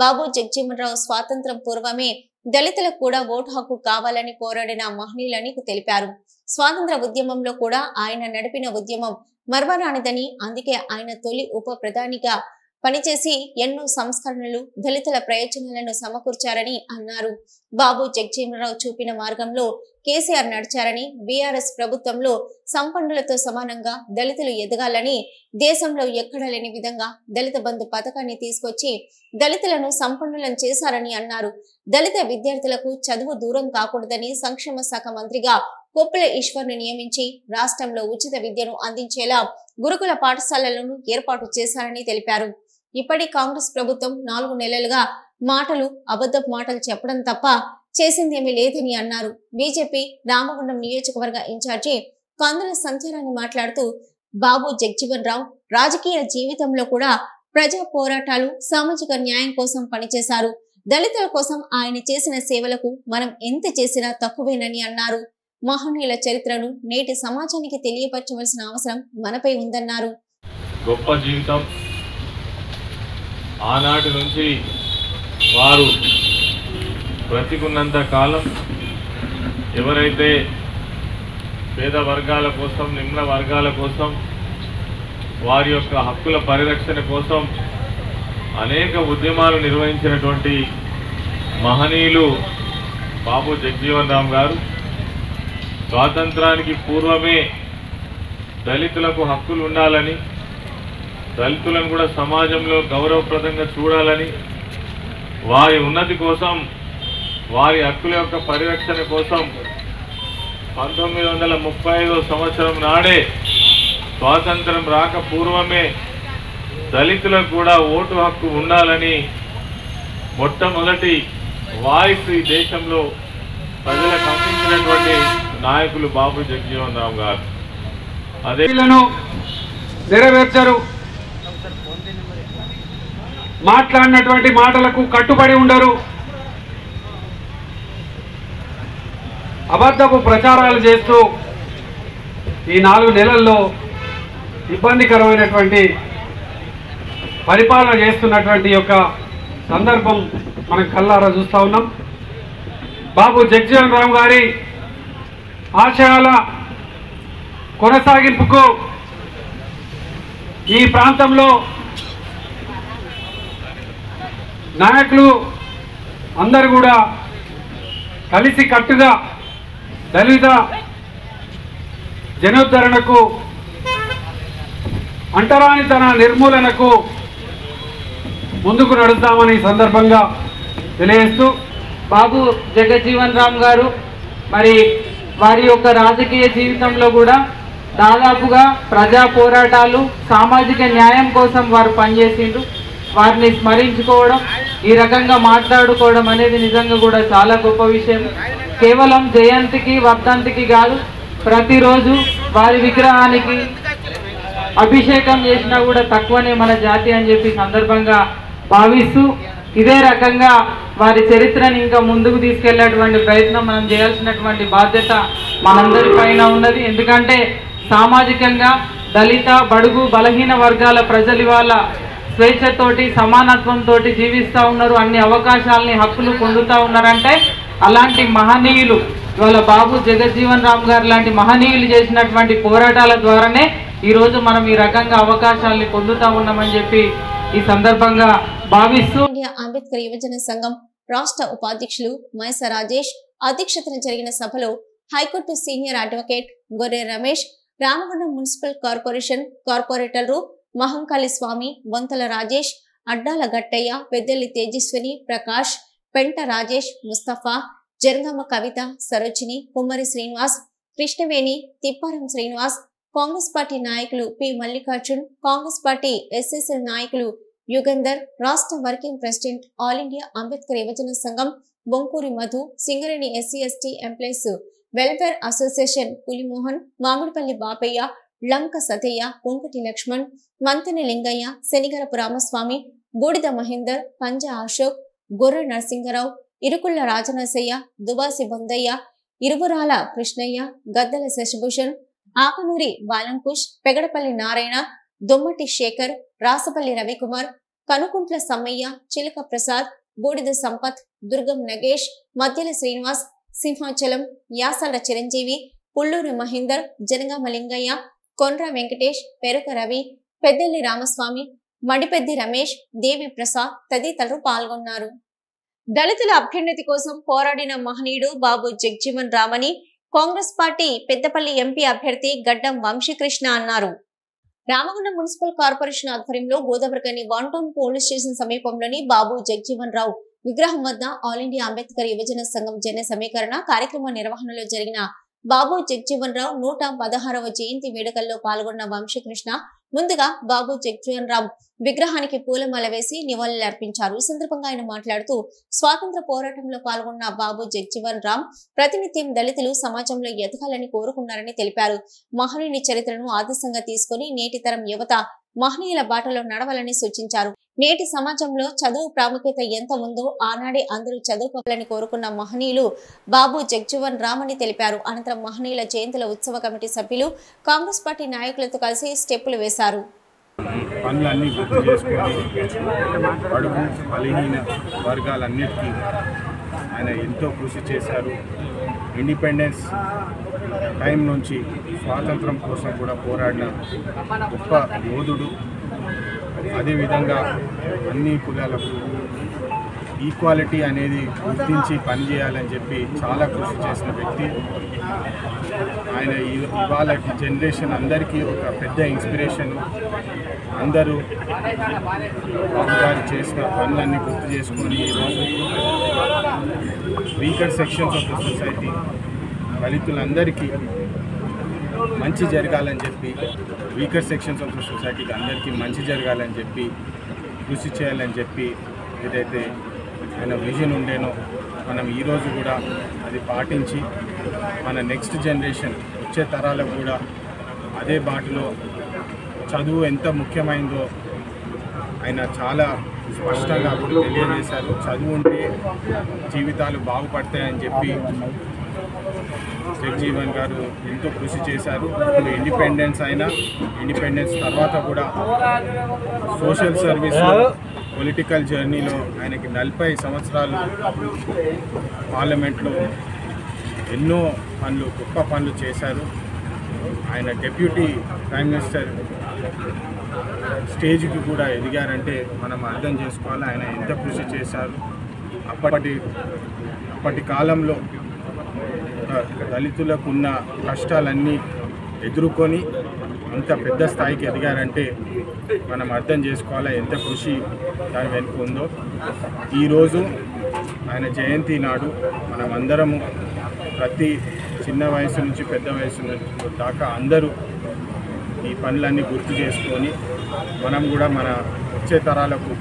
బాబు జగ్జీవన్ రావు స్వాతంత్రం పూర్వమే దళితులకు కూడా ఓటు హక్కు కావాలని పోరాడిన మహనీయులని తెలిపారు. స్వాతంత్ర ఉద్యమంలో కూడా ఆయన నడిపిన ఉద్యమం మర్వరానిదని, అందుకే ఆయన తొలి ఉప ప్రధానిగా పనిచేసి ఎన్నో సంస్కరణలు, దళితుల ప్రయోజనాలను సమకూర్చారని అన్నారు. బాబు జగ్జీవన్ రావు చూపిన మార్గంలో కేసీఆర్ నడిచారని, బీఆర్ఎస్ ప్రభుత్వంలో సంపన్నులతో సమానంగా దళితులు ఎదగాలని దేశంలో ఎక్కడా లేని విధంగా దళిత బంధు పథకాన్ని తీసుకొచ్చి దళితులను సంపన్నులను చేశారని అన్నారు. దళిత విద్యార్థులకు చదువు దూరం కాకూడదని సంక్షేమ శాఖ మంత్రిగా కొప్పుల ఈశ్వర్ని నియమించి రాష్ట్రంలో ఉచిత విద్యను అందించేలా గురుకుల పాఠశాలలను ఏర్పాటు చేశారని తెలిపారు. ఇప్పటి కాంగ్రెస్ ప్రభుత్వం 4 నెలలుగా మాటలు, అబద్ధపు మాటలు చెప్పడం తప్ప చేసిందేమీ లేదని అన్నారు. బీజేపీ రామగుండం నియోజకవర్గ ఇన్ఛార్జి కందుల సంధ్యారాణి మాట్లాడుతూ బాబు జగ్జీవన్ రావు రాజకీయ జీవితంలో కూడా ప్రజా పోరాటాలు, సామాజిక న్యాయం కోసం పనిచేశారు. దళితుల కోసం ఆయన చేసిన సేవలకు మనం ఎంత చేసినా తక్కువేనని అన్నారు. మహనీయుల చరిత్రను నేటి సమాజానికి తెలియపరచవలసిన అవసరం మనపై ఉందన్నారు. గొప్ప జీవితం, ఆనాటి నుంచి వారు బ్రతికున్నంత కాలం ఎవరైతే పేద వర్గాల కోసం, నిమ్న వర్గాల కోసం, వారి యొక్క హక్కుల పరిరక్షణ కోసం అనేక ఉద్యమాలు నిర్వహించినటువంటి మహనీయులు బాబు జగ్జీవన్ రామ్ గారు. స్వాతంత్రానికి పూర్వమే దళితులకు హక్కులు ఉండాలని, దళితులను కూడా సమాజంలో గౌరవప్రదంగా చూడాలని, వారి ఉన్నతి కోసం, వారి హక్కుల యొక్క పరిరక్షణ కోసం 1935వ సంవత్సరం నాడే స్వాతంత్రం రాక పూర్వమే దళితులకు కూడా ఓటు హక్కు ఉండాలని మొట్టమొదటి వాయిస్ ఈ దేశంలో ప్రజలకు అందించినటువంటి నాయకులు బాబు జగ్జీవన్ రామ్ గారు. అదే నెరవేర్చారు. మాట్లాడినటువంటి మాటలకు కట్టుబడి ఉండరు. అబద్ధపు ప్రచారాలు చేస్తూ ఈ 4 నెలల్లో ఇబ్బందికరమైనటువంటి పరిపాలన చేస్తున్నటువంటి యొక్క సందర్భం మనం కళ్ళారా చూస్తూ ఉన్నాం. బాబు జగ్జీవన్ రామ్ గారి ఆశయాల కొనసాగింపుకు ఈ ప్రాంతంలో నాయకులు అందరూ కూడా కలిసి కట్టుగా దళిత జనోద్ధరణకు, అంటరానితన నిర్మూలనకు ముందుకు నడుద్దామని సందర్భంగా తెలియజేస్తూ, బాబు జగజ్జీవన్ రామ్ గారు మరి వారి యొక్క రాజకీయ జీవితంలో కూడా దాదాపుగా ప్రజా పోరాటాలు, సామాజిక న్యాయం కోసం వారు పనిచేసిండ్రు. వారిని స్మరించుకోవడం, ఈ రకంగా మాట్లాడుకోవడం అనేది నిజంగా కూడా చాలా గొప్ప విషయం. కేవలం జయంతికి, వర్ధంతికి కాదు, ప్రతిరోజు వారి విగ్రహానికి అభిషేకం చేసినా కూడా తక్కువనే మన జాతి అని చెప్పి సందర్భంగా భావిస్తూ, ఇదే రకంగా వారి చరిత్రని ఇంకా ముందుకు తీసుకెళ్లేటువంటి ప్రయత్నం మనం చేయాల్సినటువంటి బాధ్యత మనందరి పైన ఉన్నది. ఎందుకంటే సామాజికంగా దళిత, బడుగు, బలహీన వర్గాల ప్రజలు ఇవాళ స్వేచ్ఛతోటి సమానత్వంతో జీవిస్తూ ఉన్నారు, అన్ని అవకాశాలని హక్కులు పొందుతూ ఉన్నారంటే అలాంటి మహనీయులు ఇవాళ బాబు జగజ్జీవన్ రామ్ గారు లాంటి మహనీయులు చేసినటువంటి పోరాటాల ద్వారానే ఈరోజు మనం ఈ రకంగా అవకాశాలని పొందుతూ ఉన్నామని చెప్పి ఈ సందర్భంగా భావిస్తూ ఇండియా అంబేద్కర్ యువజన సంఘం రాష్ట్ర ఉపాధ్యక్షులు మైస రాజేష్ అధ్యక్షతన జరిగిన సభలో హైకోర్టు సీనియర్ అడ్వకేట్ గొర్రె రమేష్, రామగుండం మున్సిపల్ కార్పొరేషన్ కార్పొరేటర్లు మహంకాళి స్వామి, బొంతల రాజేష్, అడ్డాల గట్టయ్య, పెద్దెల్లి తేజస్విని, ప్రకాష్, పెంట రాజేష్, ముస్తఫా, జంగమ్మ కవిత, సరోజిని, కుమ్మరి శ్రీనివాస్, కృష్ణవేణి, తిప్పారం శ్రీనివాస్, కాంగ్రెస్ పార్టీ నాయకులు P Mallikarjun, Congress party SSL నాయకులు యుగంధర్, రాష్ట్ర working president all India Ambedkar యువజన సంఘం Bonkuri Madhu, Singareni SC ST employees welfare association Pulimohan, Mamidipalli Bapaiah, Lanka Sathaiah, Konkati Laxman, Manteni Lingaiah, Shanigarapu Ramaswamy, Budida Mahender, పంజా అశోక్, గొర్రె నరసింగరావు, ఇరుకుళ్ల రాజనరసయ్య, దుబాసి బొందయ్య, ఇరువురాల కృష్ణయ్య, గద్దల శశిభూషణ్, ఆకనూరి బాలంకుష్, పెగడపల్లి నారాయణ, దొమ్మటి శేఖర్, రాసపల్లి రవికుమార్, కనుకుంట్ల సమ్మయ్య, చిలక ప్రసాద్, బూడిద సంపత్, దుర్గం నగేష్, మధ్యల శ్రీనివాస్, సింహాచలం, యాసల చిరంజీవి, పుల్లూరి మహేందర్, జనగామ లింగయ్య, కొండ్ర వెంకటేష్, పెరుక రవి, పెద్దెల్లి రామస్వామి, మడిపెద్ది రమేష్, దేవి ప్రసాద్ తదితరులు పాల్గొన్నారు. దళితుల అభ్యున్నతి కోసం పోరాడిన మహనీయుడు బాబు జగజ్జీవన్ రామ్ అని కాంగ్రెస్ పార్టీ పెద్దపల్లి ఎంపీ అభ్యర్థి గడ్డం వంశీకృష్ణ అన్నారు. రామగుండం మున్సిపల్ కార్పొరేషన్ ఆధ్వర్యంలో గోదావరికని 1 టౌన్ పోలీస్ స్టేషన్ సమీపంలోని బాబు జగజ్జీవన్ రామ్ విగ్రహం వద్ద ఆల్ ఇండియా అంబేద్కర్ యువజన సంఘం జన సమీకరణ కార్యక్రమ నిర్వహణలో జరిగిన బాబు జగజ్జీవన్ రామ్ 116వ జయంతి వేడుకల్లో పాల్గొన్న వంశీకృష్ణ ముందుగా బాబు జగజ్జీవన్ రామ్ విగ్రహానికి పూలమాల వేసి నివాళులర్పించారు. ఈ సందర్భంగా ఆయన మాట్లాడుతూ స్వాతంత్ర పోరాటంలో పాల్గొన్న బాబు జగజ్జీవన్ రామ్ ప్రతినిత్యం దళితులు సమాజంలో ఎదగాలని కోరుకున్నారని తెలిపారు. మహనీయుని చరిత్రను ఆదర్శంగా తీసుకుని నేటి తరం యువత మహనీయుల బాటలో నడవాలని సూచించారు. నేటి సమాజంలో చదువు ప్రాముఖ్యత ఎంత ఉందో ఆనాడే అందరూ చదువుకోవాలని కోరుకున్న మహనీయులు బాబు జగజ్జీవన్ రామ్ అని తెలిపారు. అనంతరం మహనీయుల జయంతుల ఉత్సవ కమిటీ సభ్యులు కాంగ్రెస్ పార్టీ నాయకులతో కలిసి స్టెప్పులు వేశారు. పనులన్నీ గుర్తు చేసుకొని బడుగు బలహీన వర్గాలన్నిటికీ ఆయన ఎంతో కృషి చేశారు. ఇండిపెండెన్స్ టైం నుంచి స్వాతంత్రం కోసం కూడా పోరాడిన గొప్ప యోధుడు. అదేవిధంగా అన్ని కులాలకు ఈక్వాలిటీ అనేది గుర్తించి పనిచేయాలని చెప్పి చాలా కృషి చేసిన వ్యక్తి ఆయన. ఇవాళ జనరేషన్ అందరికీ ఒక పెద్ద ఇన్స్పిరేషన్. అందరూ బాబు గారు చేసిన పనులన్నీ గుర్తు చేసుకొని ఈరోజు weaker sections of the society దళితులందరికీ మంచి జరగాలని చెప్పి, వీకర్ సెక్షన్స్ ఆఫ్ ద సొసైటీకి అందరికీ మంచి జరగాలని చెప్పి కృషి చేయాలని చెప్పి ఏదైతే ఆయన విజన్ ఉండేనో మనం ఈరోజు కూడా అది పాటించి మన నెక్స్ట్ జనరేషన్ వచ్చే తరాలకు కూడా అదే బాటలో చదువు ఎంత ముఖ్యమైందో ఆయన చాలా స్పష్టంగా తెలియజేశారు. చదువు ఉంటే జీవితాలు బాగుపడతాయని చెప్పి జగజ్జీవన్ గారు ఎంతో కృషి చేశారు. ఇప్పుడు ఇండిపెండెన్స్ అయినా ఇండిపెండెన్స్ తర్వాత కూడా సోషల్ సర్వీస్ పొలిటికల్ జర్నీలో ఆయనకి 40 సంవత్సరాలు పార్లమెంట్లో ఎన్నో పనులు గొప్ప పనులు చేశారు. ఆయన డిప్యూటీ ప్రైమ్ మినిస్టర్ స్టేజ్కి కూడా ఎదిగారంటే మనం అర్థం చేసుకోవాలి ఆయన ఎంత కృషి చేశారు. అప్పటి కాలంలో దళితులకు ఉన్న కష్టాలన్నీ ఎదుర్కొని అంత పెద్ద స్థాయికి ఎదిగారంటే మనం అర్థం చేసుకోవాలి ఎంత కృషి దాని వెనుక ఉందో. ఈరోజు ఆయన జయంతి నాడు మనం అందరము ప్రతి చిన్న వయసు నుంచి పెద్ద వయసు దాకా అందరూ ఈ పనులన్నీ గుర్తు చేసుకొని మనం కూడా మన వచ్చే తరాలకు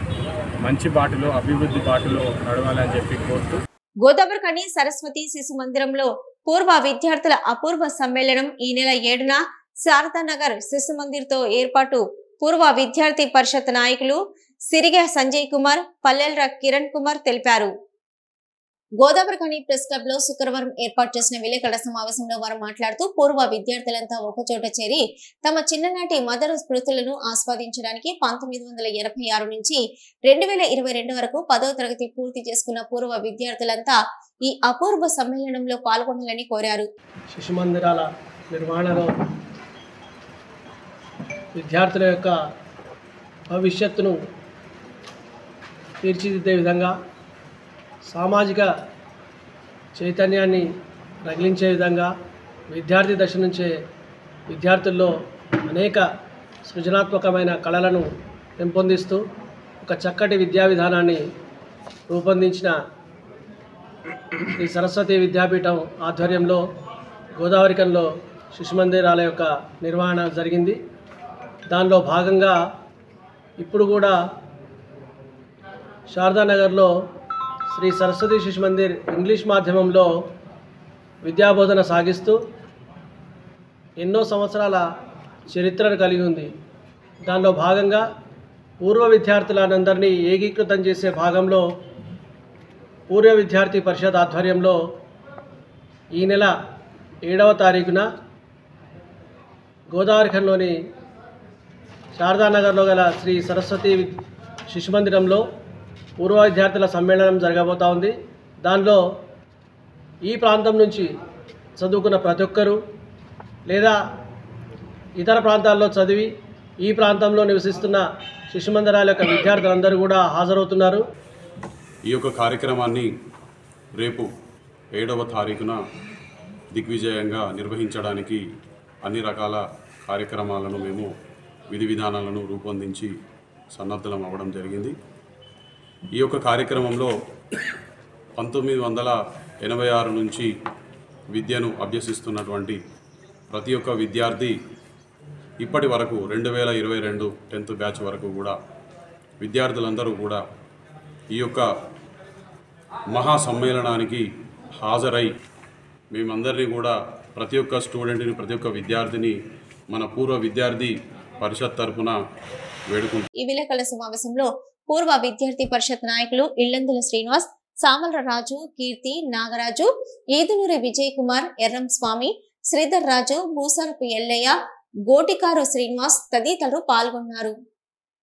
మంచి బాటలో అభివృద్ధి బాటలో నడవాలని చెప్పి కోరుతూ గోదావరికని సరస్వతి శిశు మందిరంలో పూర్వ విద్యార్థుల అపూర్వ సమ్మేళనం ఈ నెల 7న శారదానగర్ శిశు మందిర్తో ఏర్పాటు పూర్వ విద్యార్థి పరిషత్ నాయకులు సిరిగ సంజయ్ కుమార్, పల్లెల్ర కిరణ్ కుమార్ తెలిపారు. గోదావరిఖని ప్రెస్ క్లబ్ లో శుక్రవారం ఏర్పాటు చేసిన విలేకరుల సమావేశంలో వారు మాట్లాడుతూ పూర్వ విద్యార్థులంతా ఒకచోట చేరి తమ చిన్ననాటి మదర్ స్మృతులను ఆస్వాదించడానికి 1986 నుంచి 2022 వరకు 10వ తరగతి పూర్తి చేసుకున్న పూర్వ విద్యార్థులంతా ఈ అపూర్వ సమ్మేళనంలో పాల్గొనాలని కోరారు. శిశు మందిరాల నిర్వహణలో విద్యార్థుల యొక్క భవిష్యత్తును తీర్చిదిద్దే విధంగా సామాజిక చైతన్యాన్ని రగిలించే విధంగా విద్యార్థి దశ నుంచే విద్యార్థుల్లో అనేక సృజనాత్మకమైన కళలను పెంపొందిస్తూ ఒక చక్కటి విద్యా విధానాన్ని రూపొందించిన శ్రీ సరస్వతి విద్యాపీఠం ఆధ్వర్యంలో గోదావరిఖనిలో శిశు మందిరాల యొక్క నిర్వహణ జరిగింది. దానిలో భాగంగా ఇప్పుడు కూడా శారదానగర్లో శ్రీ సరస్వతి శిశు మందిర్ ఇంగ్లీష్ మాధ్యమంలో విద్యాబోధన సాగిస్తూ ఎన్నో సంవత్సరాల చరిత్రను కలిగి ఉంది. దానిలో భాగంగా పూర్వ విద్యార్థులందరినీ ఏకీకృతం చేసే భాగంలో పూర్వ విద్యార్థి పరిషత్ ఆధ్వర్యంలో ఈ నెల 7వ తారీఖున గోదావరిఖనిలోని శారదానగర్లో గల శ్రీ సరస్వతి శిశు మందిరంలో పూర్వ విద్యార్థుల సమ్మేళనం జరగబోతూ ఉంది. దానిలో ఈ ప్రాంతం నుంచి చదువుకున్న ప్రతి ఒక్కరూ లేదా ఇతర ప్రాంతాల్లో చదివి ఈ ప్రాంతంలో నివసిస్తున్న శిశు మందిరాల యొక్క విద్యార్థులందరూ కూడా హాజరవుతున్నారు. ఈ యొక్క కార్యక్రమాన్ని రేపు 7వ తారీఖున దిగ్విజయంగా నిర్వహించడానికి అన్ని రకాల కార్యక్రమాలను మేము విధి విధానాలను రూపొందించి సన్నద్ధం అవ్వడం జరిగింది. ఈ యొక్క కార్యక్రమంలో 1986 నుంచి విద్యను అభ్యసిస్తున్నటువంటి ప్రతి ఒక్క విద్యార్థి ఇప్పటి వరకు 2022 10th బ్యాచ్ వరకు కూడా విద్యార్థులందరూ కూడా ఈ యొక్క మహా సమ్మేళనానికి హాజరై మేమందరినీ కూడా ప్రతి ఒక్క స్టూడెంట్ని ప్రతి ఒక్క విద్యార్థిని మన పూర్వ విద్యార్థి పరిషత్ తరఫున వేడుకుంటాం. ఈ విలేకరుల సమావేశంలో పూర్వ విద్యార్థి పరిషత్ నాయకులు ఇల్లందుల శ్రీనివాస్, సామల రాజు, కీర్తి, నాగరాజు, ఈదునూరి విజయ్ కుమార్, ఎర్రం స్వామి, శ్రీధర్ రాజు, భూసారపు ఎల్లయ్య, గోటికారు శ్రీనివాస్ తదితరులు పాల్గొన్నారు.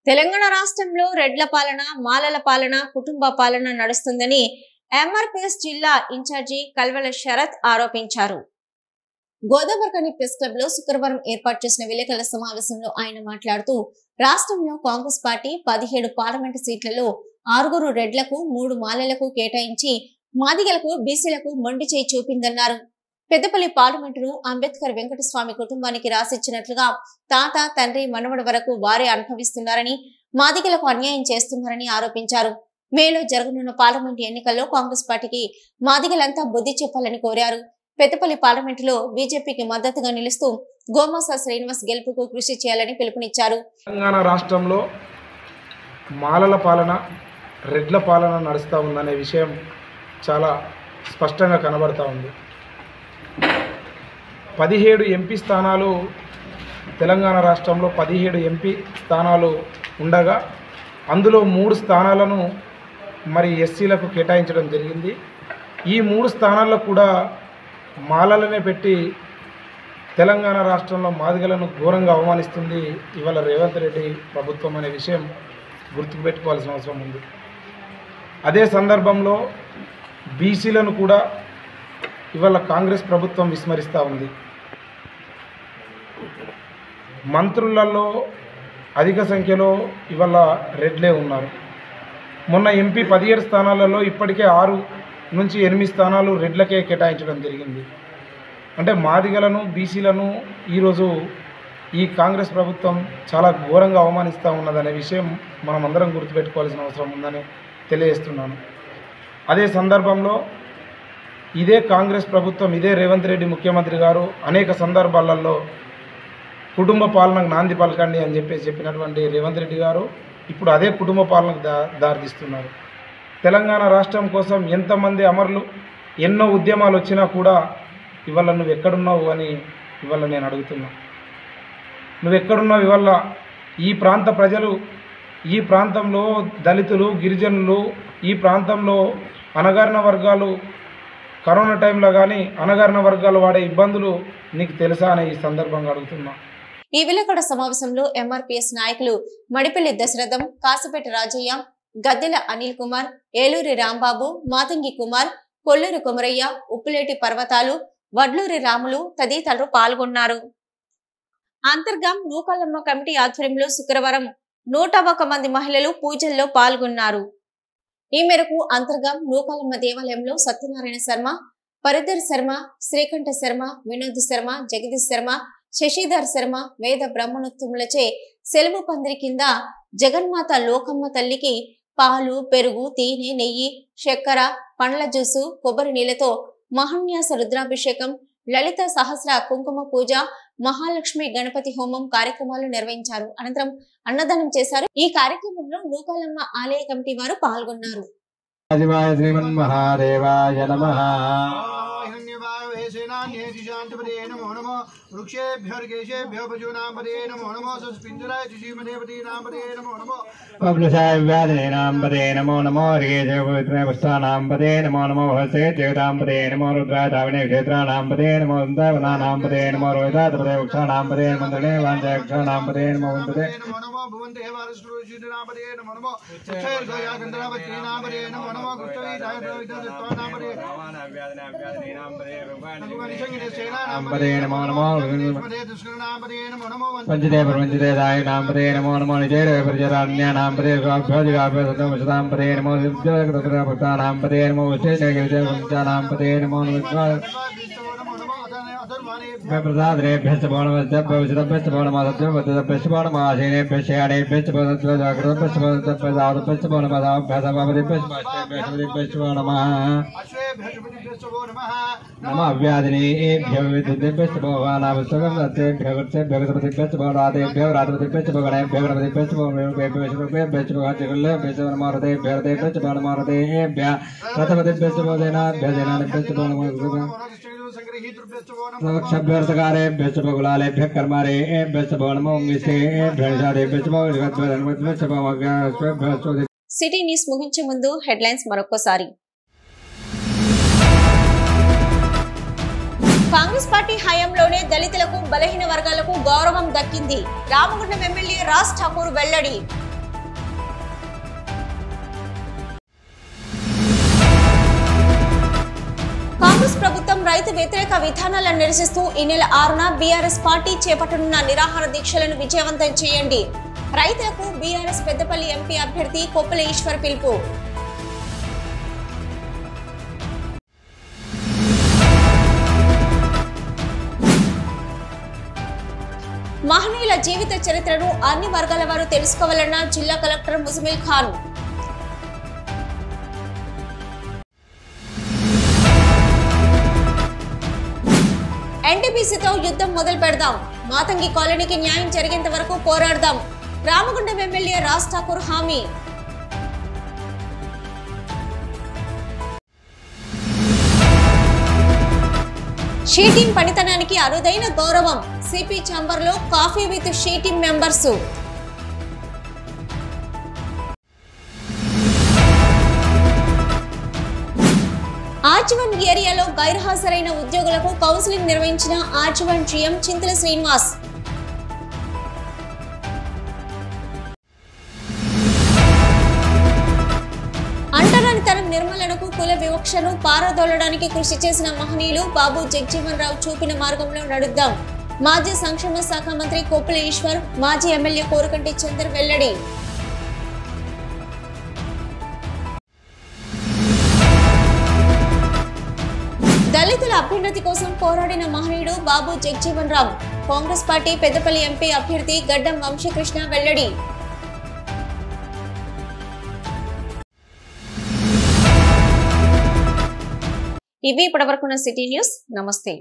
తెలంగాణ రాష్ట్రంలో రెడ్ల పాలన, మాలల పాలన, కుటుంబ పాలన నడుస్తుందని ఎంఆర్పీఎస్ జిల్లా ఇన్ఛార్జి కల్వల శరత్ ఆరోపించారు. గోదావరిఖని ప్రెస్ క్లబ్ లో శుక్రవారం ఏర్పాటు చేసిన విలేకరుల సమావేశంలో ఆయన మాట్లాడుతూ రాష్ట్రంలో కాంగ్రెస్ పార్టీ 17 పార్లమెంటు సీట్లలో 6 రెడ్లకు 3 మాలలకు కేటాయించి మాదిగలకు, బీసీలకు మొండి చేయి చూపిందన్నారు. పెద్దపల్లి పార్లమెంటును అంబేద్కర్ వెంకటస్వామి కుటుంబానికి రాసిచ్చినట్లుగా తాత, తండ్రి, మనవడి వరకు వారే అనుభవిస్తున్నారని, మాదిగలకు అన్యాయం చేస్తున్నారని ఆరోపించారు. మేలో జరగనున్న పార్లమెంటు ఎన్నికల్లో కాంగ్రెస్ పార్టీకి మాదిగలంతా బుద్ధి చెప్పాలని కోరారు. పెద్దపల్లి పార్లమెంటులో బీజేపీకి మద్దతుగా నిలుస్తూ గోమాస శ్రీనివాస్ గెలుపుకు కృషి చేయాలని పిలుపునిచ్చారు. తెలంగాణ రాష్ట్రంలో మాలల పాలన, రెడ్ల పాలన నడుస్తూ ఉందనే విషయం చాలా స్పష్టంగా కనబడతా ఉంది. 17 ఎంపీ స్థానాలు తెలంగాణ రాష్ట్రంలో 17 ఎంపీ స్థానాలు ఉండగా అందులో 3 స్థానాలను మరి ఎస్సీలకు కేటాయించడం జరిగింది. ఈ 3 స్థానాల్లో కూడా మాలలనే పెట్టి తెలంగాణ రాష్ట్రంలో మాదిగలను ఘోరంగా అవమానిస్తుంది ఇవాళ రేవంత్ రెడ్డి ప్రభుత్వం అనే విషయం గుర్తుపెట్టుకోవాల్సిన అవసరం ఉంది. అదే సందర్భంలో బీసీలను కూడా ఇవాళ కాంగ్రెస్ ప్రభుత్వం విస్మరిస్తూ ఉంది. మంత్రులలో అధిక సంఖ్యలో ఇవాళ రెడ్లే ఉన్నారు. మొన్న ఎంపీ 17 స్థానాలలో ఇప్పటికే 6 నుంచి 8 స్థానాలు రెడ్లకే కేటాయించడం జరిగింది. అంటే మాదిగలను, బీసీలను ఈరోజు ఈ కాంగ్రెస్ ప్రభుత్వం చాలా ఘోరంగా అవమానిస్తూ ఉన్నదనే విషయం మనం అందరం గుర్తుపెట్టుకోవాల్సిన అవసరం ఉందని తెలియజేస్తున్నాను. అదే సందర్భంలో ఇదే కాంగ్రెస్ ప్రభుత్వం, ఇదే రేవంత్ రెడ్డి ముఖ్యమంత్రి గారు అనేక సందర్భాలలో కుటుంబ పాలనకు నాంది పలకండి అని చెప్పినటువంటి రేవంత్ రెడ్డి గారు ఇప్పుడు అదే కుటుంబ పాలనకు దారితీస్తున్నారు. తెలంగాణ రాష్ట్రం కోసం ఎంతమంది అమరులు, ఎన్నో ఉద్యమాలు వచ్చినా కూడా ఇవాళ నువ్వు ఎక్కడున్నావు అని ఇవాళ నేను అడుగుతున్నా. నువ్వు ఎక్కడున్నావు? ఇవాళ ఈ ప్రాంత ప్రజలు, ఈ ప్రాంతంలో దళితులు, గిరిజనులు, ఈ ప్రాంతంలో అణగారిన వర్గాలు కరోనా టైంలో కానీ అణగారిన వర్గాలు వాడే ఇబ్బందులు నీకు తెలుసా అని ఈ సందర్భంగా అడుగుతున్నా. ఈ విలేకరుల సమావేశంలో ఎంఆర్పీఎస్ నాయకులు మడిపల్లి దశరథం, కాసిపేట రాజయ్య, గద్దెల అనిల్ కుమార్, ఏలూరి రాంబాబు, మాతంగి కుమార్, కొల్లూరి కుమరయ్య, ఉప్పులేటి పర్వతాలు, వడ్లూరి రాములు తదితరులు పాల్గొన్నారు. అంతర్గం నూకాలమ్మ కమిటీ ఆధ్వర్యంలో శుక్రవారం 101 మంది మహిళలు పూజల్లో పాల్గొన్నారు. ఈ మేరకు అంతర్గం నూకాలమ్మ దేవాలయంలో సత్యనారాయణ శర్మ, పరిధర్ శర్మ, శ్రీకంఠ శర్మ, వినోద్ శర్మ, జగదీష్ శర్మ, శశిధర్ శర్మ వేద బ్రహ్మణోత్తములచే సెలవు పందిరి కింద జగన్మాత లోకమ్మ తల్లికి పాలు, పెరుగు, తేనె, నెయ్యి, చక్కెర, పండ్ల జ్యూసు, కొబ్బరి నీళ్లతో మహాన్యాస రుద్రాభిషేకం, లలిత సహస్ర కుంకుమ పూజ, మహాలక్ష్మి గణపతి హోమం కార్యక్రమాలు నిర్వహించారు. అనంతరం అన్నదానం చేశారు. ఈ కార్యక్రమంలో నూకాలమ్మ ఆలయ కమిటీ వారు పాల్గొన్నారు. पंचदेवदाय नामपदे नमो नमो निजय प्रजरान्य नामपदे नामपदे नमो नामपदे नमो नामपदे नमो प्रसादेभ्यश्च भवनमस्तेभ्यश्च भवनमासभ्यश्च भवनमासीनेभ्यश्च यानेभ्यश्च भवनत्वजागृतभ्यश्च भवनत्वजागृतभ्यश्च भवनमदाभ्यसभापतिभ्यश्च नमः नमः व्याधिनेभ्यो विद्युतेभ्यश्च भगवानावश्यकं सत्येभ्यो वृत्तेभ्यश्च भवनादेभ्यो रात्रपतिभ्यश्च भगवानेभ्यो गणपतिभ्यश्च भगवानेभ्यश्च भगवातिकुल्यभ्यश्च भगवानमारुतेभ्यश्च भगवानमारुतेभ्यः रथपतिभ्यश्च भगवानेभ्यश्च भगवानमारुतेभ्यः सवक्षभ्यर्थकारेभ्यश्च भगुलालेभ्यः कर्मारेभ्यश्च भगवानमोङ्गिसेभ्यश्च సిటీ న్యూస్ ముగించే ముందు హెడ్లైన్స్ మరొకసారి. కాంగ్రెస్ పార్టీ హయాంలోనే దళితులకు, బలహీన వర్గాలకు గౌరవం దక్కింది. రామగుండం ఎమ్మెల్యే రాజ్ ఠాకూర్ వెల్లడి. కాంగ్రెస్ ప్రభుత్వం రైతు వ్యతిరేక విధానాలను నిరసిస్తూ ఈ నెల 6న బీఆర్ఎస్ పార్టీ చేపట్టనున్న నిరాహార దీక్షలను విజయవంతం చేయండి. రైతులకు బీఆర్ఎస్ పెద్దపల్లి ఎంపీ అభ్యర్థి కొప్పుల ఈశ్వర్ పిలుపు. మహనీయుల జీవిత చరిత్రను అన్ని వర్గాల వారు తెలుసుకోవాలన్న జిల్లా కలెక్టర్ ముజమిల్ ఖాన్. ఎన్టీపీసీతో యుద్ధం మొదలు పెడదాం. మాతంగి కాలనీకి న్యాయం జరిగేంత వరకు పోరాడదాం. రామగుండం ఎమ్మెల్యే రాజ్ ఠాకూర్ హామీ. షీ టీం పనితనానికి అరుదైన గౌరవం. సిపి ఛాంబర్లో coffee with she team members. ఆజీవన్ ఏరియాలో గైర్హాజరైన ఉద్యోగులకు కౌన్సిలింగ్ నిర్వహించిన ఆజీవన్ జీఎం చింతల శ్రీనివాస్. అంటరానితనం నిర్మూలనకు, కుల వివక్షను పారదోలడానికి కృషి చేసిన మహనీయులు బాబు జగజీవన్ రావు చూపిన మార్గంలో నడుద్దాం. మాజీ సంక్షేమ శాఖ మంత్రి కొప్పుల ఈశ్వర్, మాజీ ఎమ్మెల్యే కోరకంటి చందర్ వెల్లడి. దళితుల అభ్యున్నతి కోసం పోరాడిన మహనీయుడు బాబు జగజీవన్ రావు. కాంగ్రెస్ పార్టీ పెద్దపల్లి ఎంపీ అభ్యర్థి గడ్డం వంశీకృష్ణ వెల్లడి. ఇవి ఇప్పటివరకున్న సిటీ న్యూస్. నమస్తే.